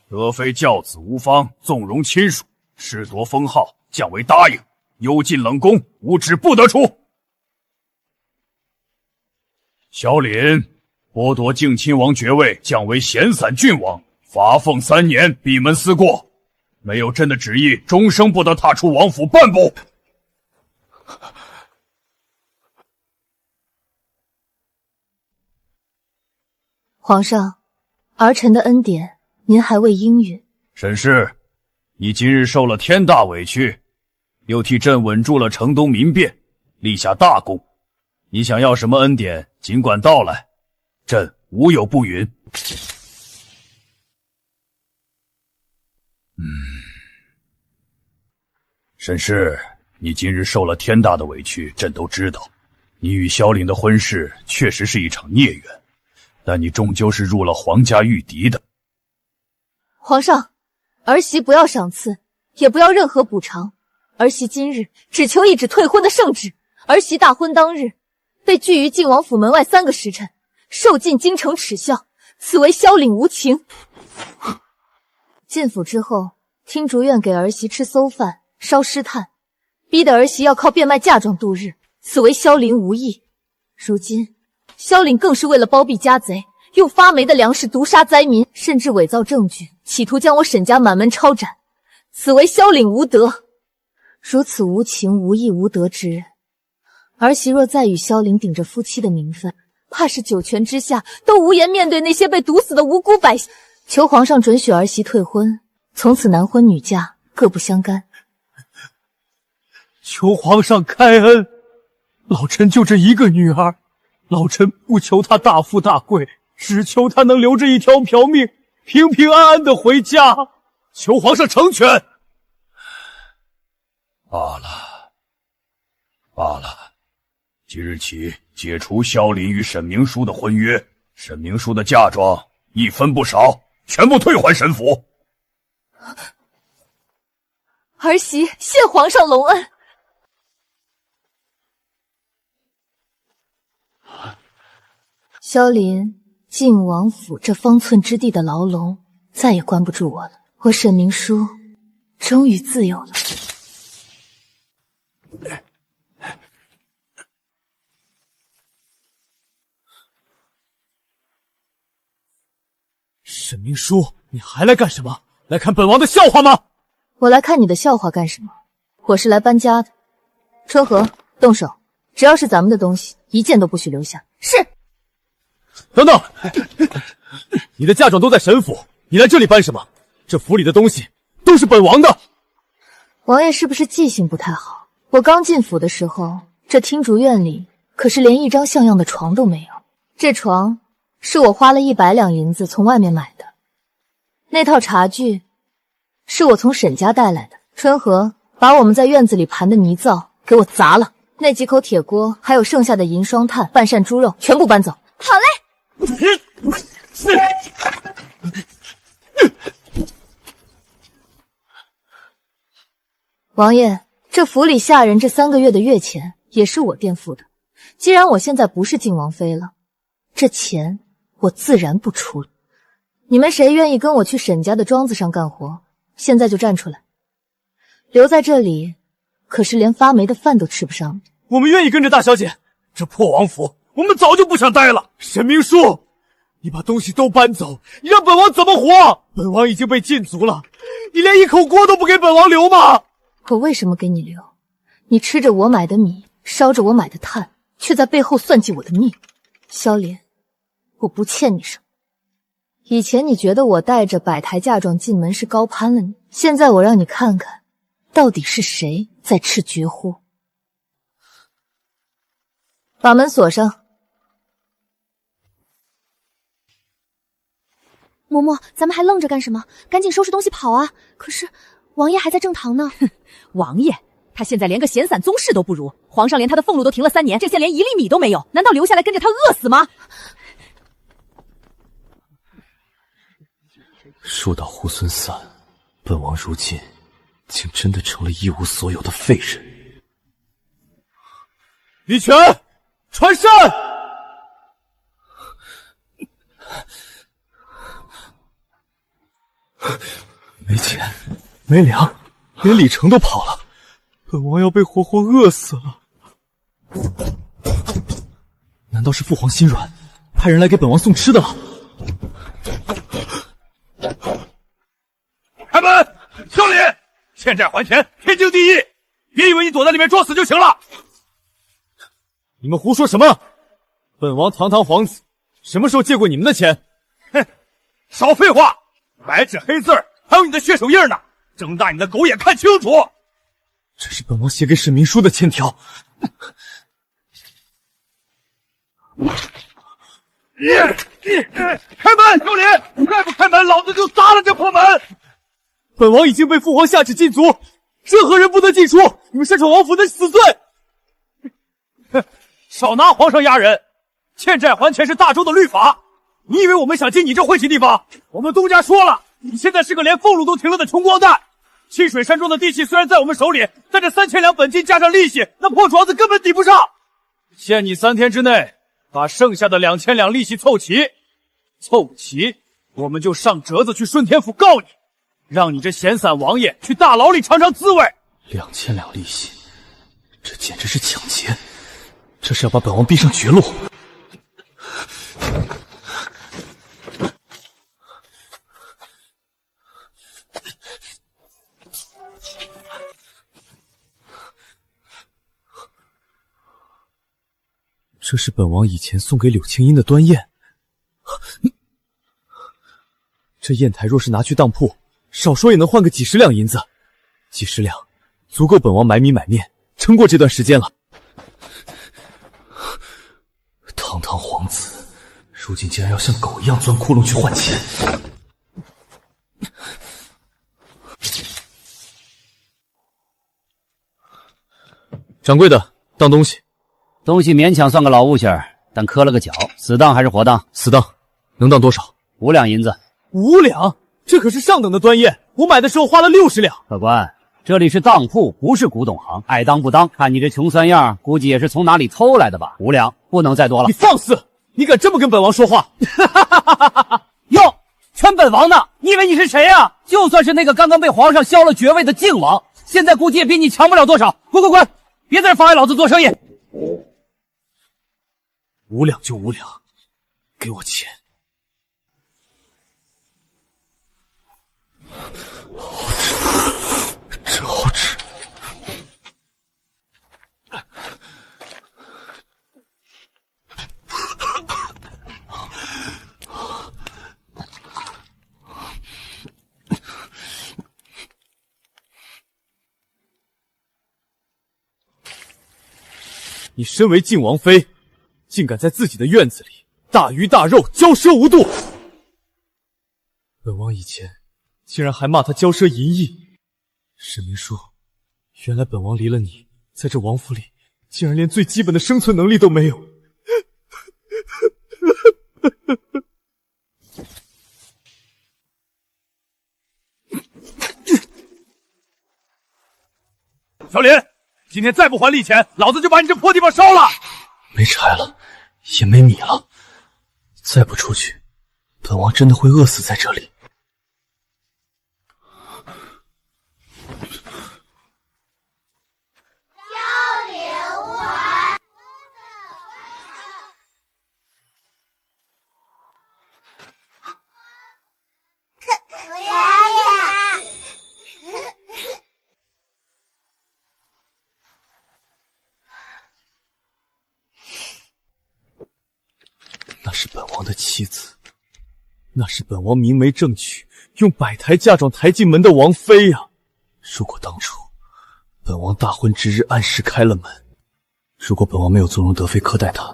德妃教子无方，纵容亲属，弑夺封号，降为答应，幽禁冷宫，无旨不得出。萧凛剥夺敬亲王爵位，降为闲散郡王，罚俸3年，闭门思过。没有朕的旨意，终生不得踏出王府半步。皇上，儿臣的恩典您还未应允。沈氏，你今日受了天大委屈，又替朕稳住了城东民变，立下大功。你想要什么恩典，尽管道来，朕无有不允。沈氏，你今日受了天大的委屈，朕都知道。你与萧凛的婚事确实是一场孽缘，但你终究是入了皇家御敌的。皇上，儿媳不要赏赐，也不要任何补偿，儿媳今日只求一纸退婚的圣旨。儿媳大婚当日被拒于晋王府门外3个时辰，受尽京城耻笑，此为萧凛无情。进府之后，听竹院给儿媳吃馊饭，烧尸炭，逼得儿媳要靠变卖嫁妆度日，此为萧凛无义。如今萧凛更是为了包庇家贼，用发霉的粮食毒杀灾民，甚至伪造证据，企图将我沈家满门抄斩，此为萧凛无德。如此无情无义无德之人，儿媳若再与萧凛顶着夫妻的名分，怕是九泉之下都无颜面对那些被毒死的无辜百姓。求皇上准许儿媳退婚，从此男婚女嫁，各不相干。求皇上开恩，老臣就这一个女儿，老臣不求她大富大贵，只求她能留着一条条命，平平安安的回家。求皇上成全。罢了，即日起解除萧凛与沈明书的婚约，沈明书的嫁妆1分不少，全部退还沈府。儿媳谢皇上隆恩。萧凛，晋王府这方寸之地的牢笼再也关不住我了，我沈明书终于自由了。沈明书，你还来干什么？来看本王的笑话吗？我来看你的笑话干什么？我是来搬家的。春和，动手，只要是咱们的东西，一件都不许留下。是。等等，你的嫁妆都在沈府，你来这里搬什么？这府里的东西都是本王的。王爷是不是记性不太好？我刚进府的时候，这听竹院里可是连一张像样的床都没有。这床是我花了100两银子从外面买的，那套茶具是我从沈家带来的。春和，把我们在院子里盘的泥灶给我砸了，那几口铁锅还有剩下的银双炭、半扇猪肉全部搬走。好嘞。王爷，这府里下人这3个月的月钱也是我垫付的。既然我现在不是晋王妃了，这钱我自然不出了。你们谁愿意跟我去沈家的庄子上干活，现在就站出来。留在这里可是连发霉的饭都吃不上。我们愿意跟着大小姐。这破王府，我们早就不想待了。沈明书，你把东西都搬走，你让本王怎么活？本王已经被禁足了，你连一口锅都不给本王留吗？我为什么给你留？你吃着我买的米，烧着我买的炭，却在背后算计我的命。萧莲，我不欠你什么。以前你觉得我带着百台嫁妆进门是高攀了你，现在我让你看看，到底是谁在吃绝户。把门锁上。嬷嬷，咱们还愣着干什么？赶紧收拾东西跑啊！可是王爷还在正堂呢。王爷，他现在连个闲散宗室都不如，皇上连他的俸禄都停了3年，这些连1粒米都没有，难道留下来跟着他饿死吗？说到猢狲散，本王如今竟真的成了一无所有的废人。李全，传膳！没钱，没粮，连李成都跑了，本王要被活活饿死了。难道是父皇心软，派人来给本王送吃的了？开门！萧礼，欠债还钱，天经地义。别以为你躲在里面装死就行了。你们胡说什么？本王堂堂皇子，什么时候借过你们的钱？哼，少废话！白纸黑字还有你的血手印呢，睁大你的狗眼看清楚！这是本王写给沈明书的欠条。开门，萧礼！再不开门，老子就砸了这破门！本王已经被父皇下旨禁足，任何人不得进出。你们擅闯王府的死罪！哼，少拿皇上压人！欠债还钱是大周的律法。你以为我们想进你这晦气地方？我们东家说了，你现在是个连俸禄都停了的穷光蛋。清水山庄的地契虽然在我们手里，但这3000两本金加上利息，那破庄子根本抵不上。限你3天之内把剩下的2000两利息凑齐，凑不齐，我们就上折子去顺天府告你，让你这闲散王爷去大牢里尝尝滋味。2000两利息，这简直是抢劫！这是要把本王逼上绝路。这是本王以前送给柳青音的端砚。这砚台若是拿去当铺，少说也能换个几10两银子，几10两足够本王买米买面，撑过这段时间了。堂堂皇子，如今竟然要像狗一样钻窟窿去换钱。掌柜的，当东西。东西勉强算个老物件，但磕了个脚，死当还是活当？死当，能当多少？5两银子。5两？这可是上等的端砚，我买的时候花了60两。客官，这里是当铺，不是古董行，爱当不当。看你这穷酸样，估计也是从哪里偷来的吧？5两，不能再多了。你放肆！你敢这么跟本王说话？哟，劝本王呢？你以为你是谁呀？就算是那个刚刚被皇上削了爵位的靖王，现在估计也比你强不了多少。滚滚滚！别在这妨碍老子做生意。5两就5两，给我钱。好吃，真好吃。你身为靖王妃，竟敢在自己的院子里大鱼大肉、骄奢无度！本王以前竟然还骂他骄奢淫逸。沈明书，原来本王离了你，在这王府里竟然连最基本的生存能力都没有。小林，今天再不还利钱，老子就把你这破地方烧了！没柴了，也没米了，再不出去，本王真的会饿死在这里。萧灵儿。是本王的妻子，那是本王明媒正娶，用百台嫁妆抬进门的王妃啊！如果当初本王大婚之日按时开了门，如果本王没有纵容德妃苛待她，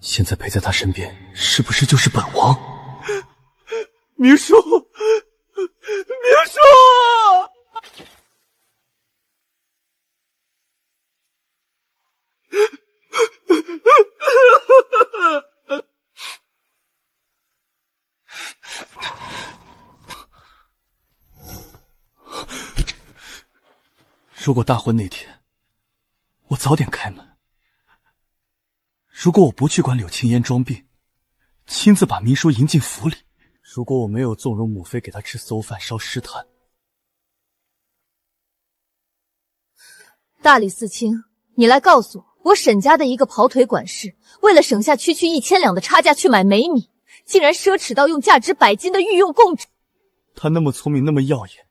现在陪在她身边，是不是就是本王？明叔，明叔！如果大婚那天我早点开门，如果我不去管柳青烟装病，亲自把明叔迎进府里，如果我没有纵容母妃给他吃馊饭烧尸炭，大理寺卿，你来告诉我，我沈家的一个跑腿管事，为了省下区1000两的差价去买美米，竟然奢侈到用价值100金的御用贡纸。他那么聪明，那么耀眼，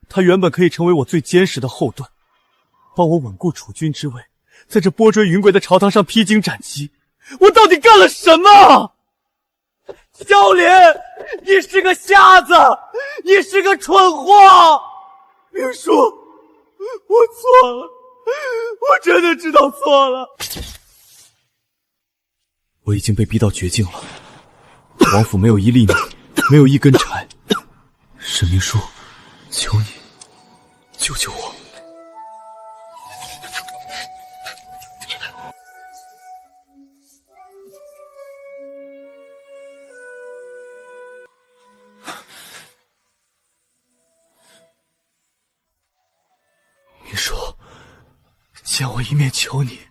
他原本可以成为我最坚实的后盾，帮我稳固储君之位，在这波谲云诡的朝堂上披荆斩棘。我到底干了什么？萧莲，你是个瞎子，你是个蠢货！明叔，我错了，我真的知道错了。我已经被逼到绝境了，王府没有一粒米，没有一根柴。沈明叔，求你救救我！明叔，见我一面，求你。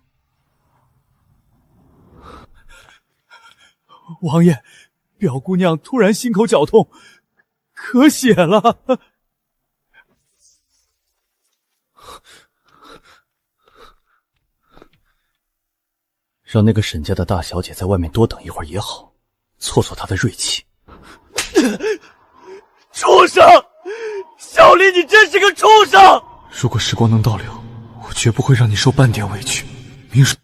王爷，表姑娘突然心口绞痛，咳血了。让那个沈家的大小姐在外面多等一会儿也好，挫挫她的锐气。畜生！小丽，你真是个畜生！如果时光能倒流，我绝不会让你受半点委屈。明叔，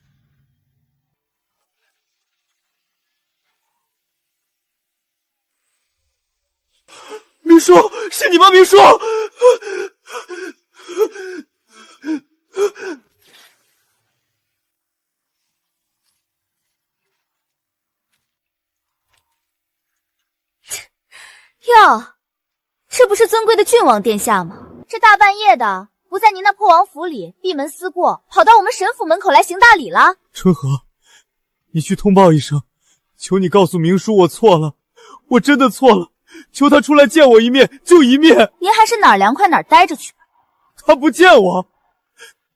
明叔，是你吗？明叔！哟，这不是尊贵的郡王殿下吗？这大半夜的，不在您那破王府里闭门思过，跑到我们沈府门口来行大礼了？春和，你去通报一声，求你告诉明叔我错了，我真的错了，求他出来见我一面就一面。您还是哪儿凉快哪儿待着去吧。他不见我，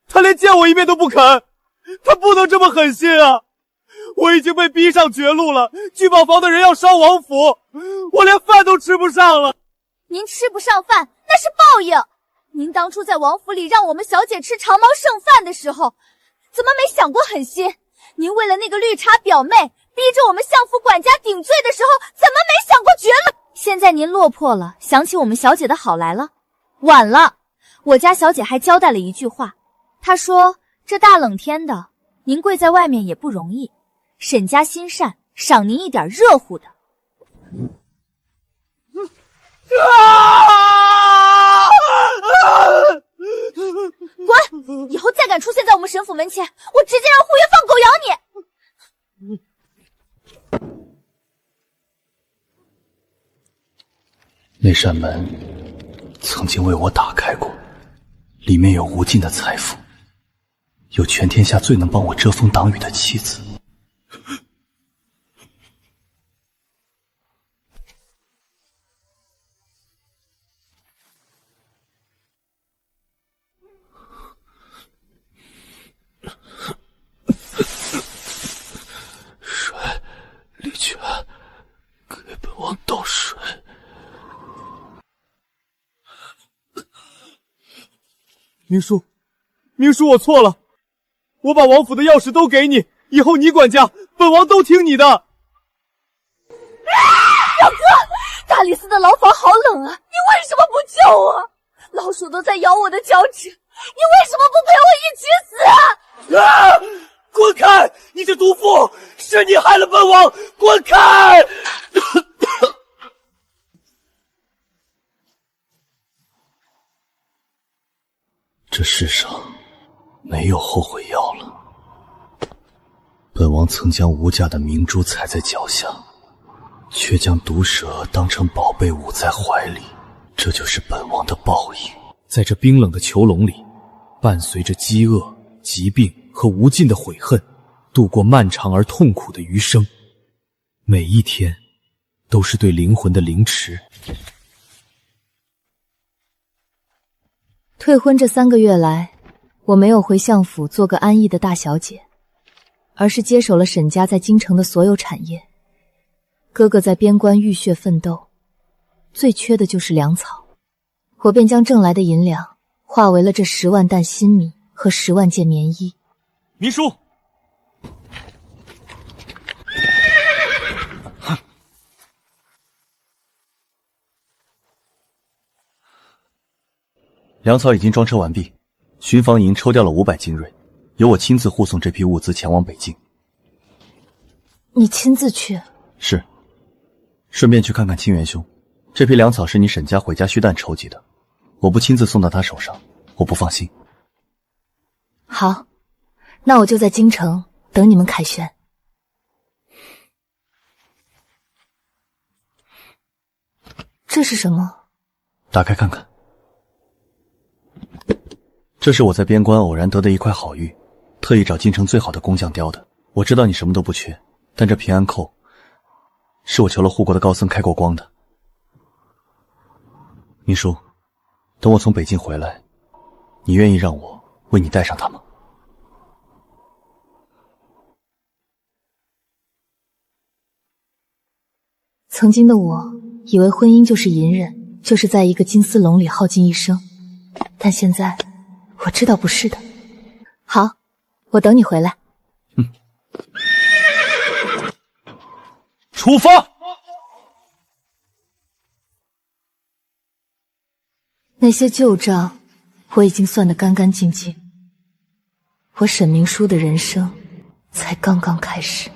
他连见我一面都不肯，他不能这么狠心啊！我已经被逼上绝路了，聚宝坊的人要烧王府，我连饭都吃不上了。您吃不上饭，那是报应。您当初在王府里让我们小姐吃长毛剩饭的时候，怎么没想过狠心？您为了那个绿茶表妹，逼着我们相府管家顶罪的时候，怎么没想过绝路？现在您落魄了，想起我们小姐的好来了？晚了，我家小姐还交代了一句话，她说这大冷天的，您跪在外面也不容易，沈家心善，赏您一点热乎的。滚！以后再敢出现在我们沈府门前，我直接让护院放狗咬你！那扇门曾经为我打开过，里面有无尽的财富，有全天下最能帮我遮风挡雨的妻子。水，李全，给本王倒水。明叔，明叔，我错了，我把王府的钥匙都给你，以后你管家，本王都听你的。表哥，大理寺的牢房好冷啊，你为什么不救我？老鼠都在咬我的脚趾，你为什么不陪我一起死啊？滚开！你你是毒妇，是你害了本王，滚开！这世上没有后悔药了。本王曾将无价的明珠踩在脚下，却将毒蛇当成宝贝捂在怀里，这就是本王的报应。在这冰冷的囚笼里，伴随着饥饿、疾病和无尽的悔恨，度过漫长而痛苦的余生。每一天都是对灵魂的凌迟。退婚这3个月来，我没有回相府做个安逸的大小姐，而是接手了沈家在京城的所有产业。哥哥在边关浴血奋斗，最缺的就是粮草，我便将挣来的银两化为了这10万担新米和10万件棉衣。明叔，粮草已经装车完毕，巡防营抽调了500精锐，由我亲自护送这批物资前往北境。你亲自去？是，顺便去看看清源兄。这批粮草是你沈家毁家续弹筹集的，我不亲自送到他手上，我不放心。好，那我就在京城等你们凯旋。这是什么？打开看看。这是我在边关偶然得的一块好玉，特意找京城最好的工匠雕的。我知道你什么都不缺，但这平安扣是我求了护国的高僧开过光的。明叔，等我从北京回来，你愿意让我为你戴上它吗？曾经的我以为婚姻就是隐忍，就是在一个金丝笼里耗尽一生，但现在我知道不是的。好，我等你回来。出发！那些旧账我已经算得干干净净，我沈明书的人生才刚刚开始。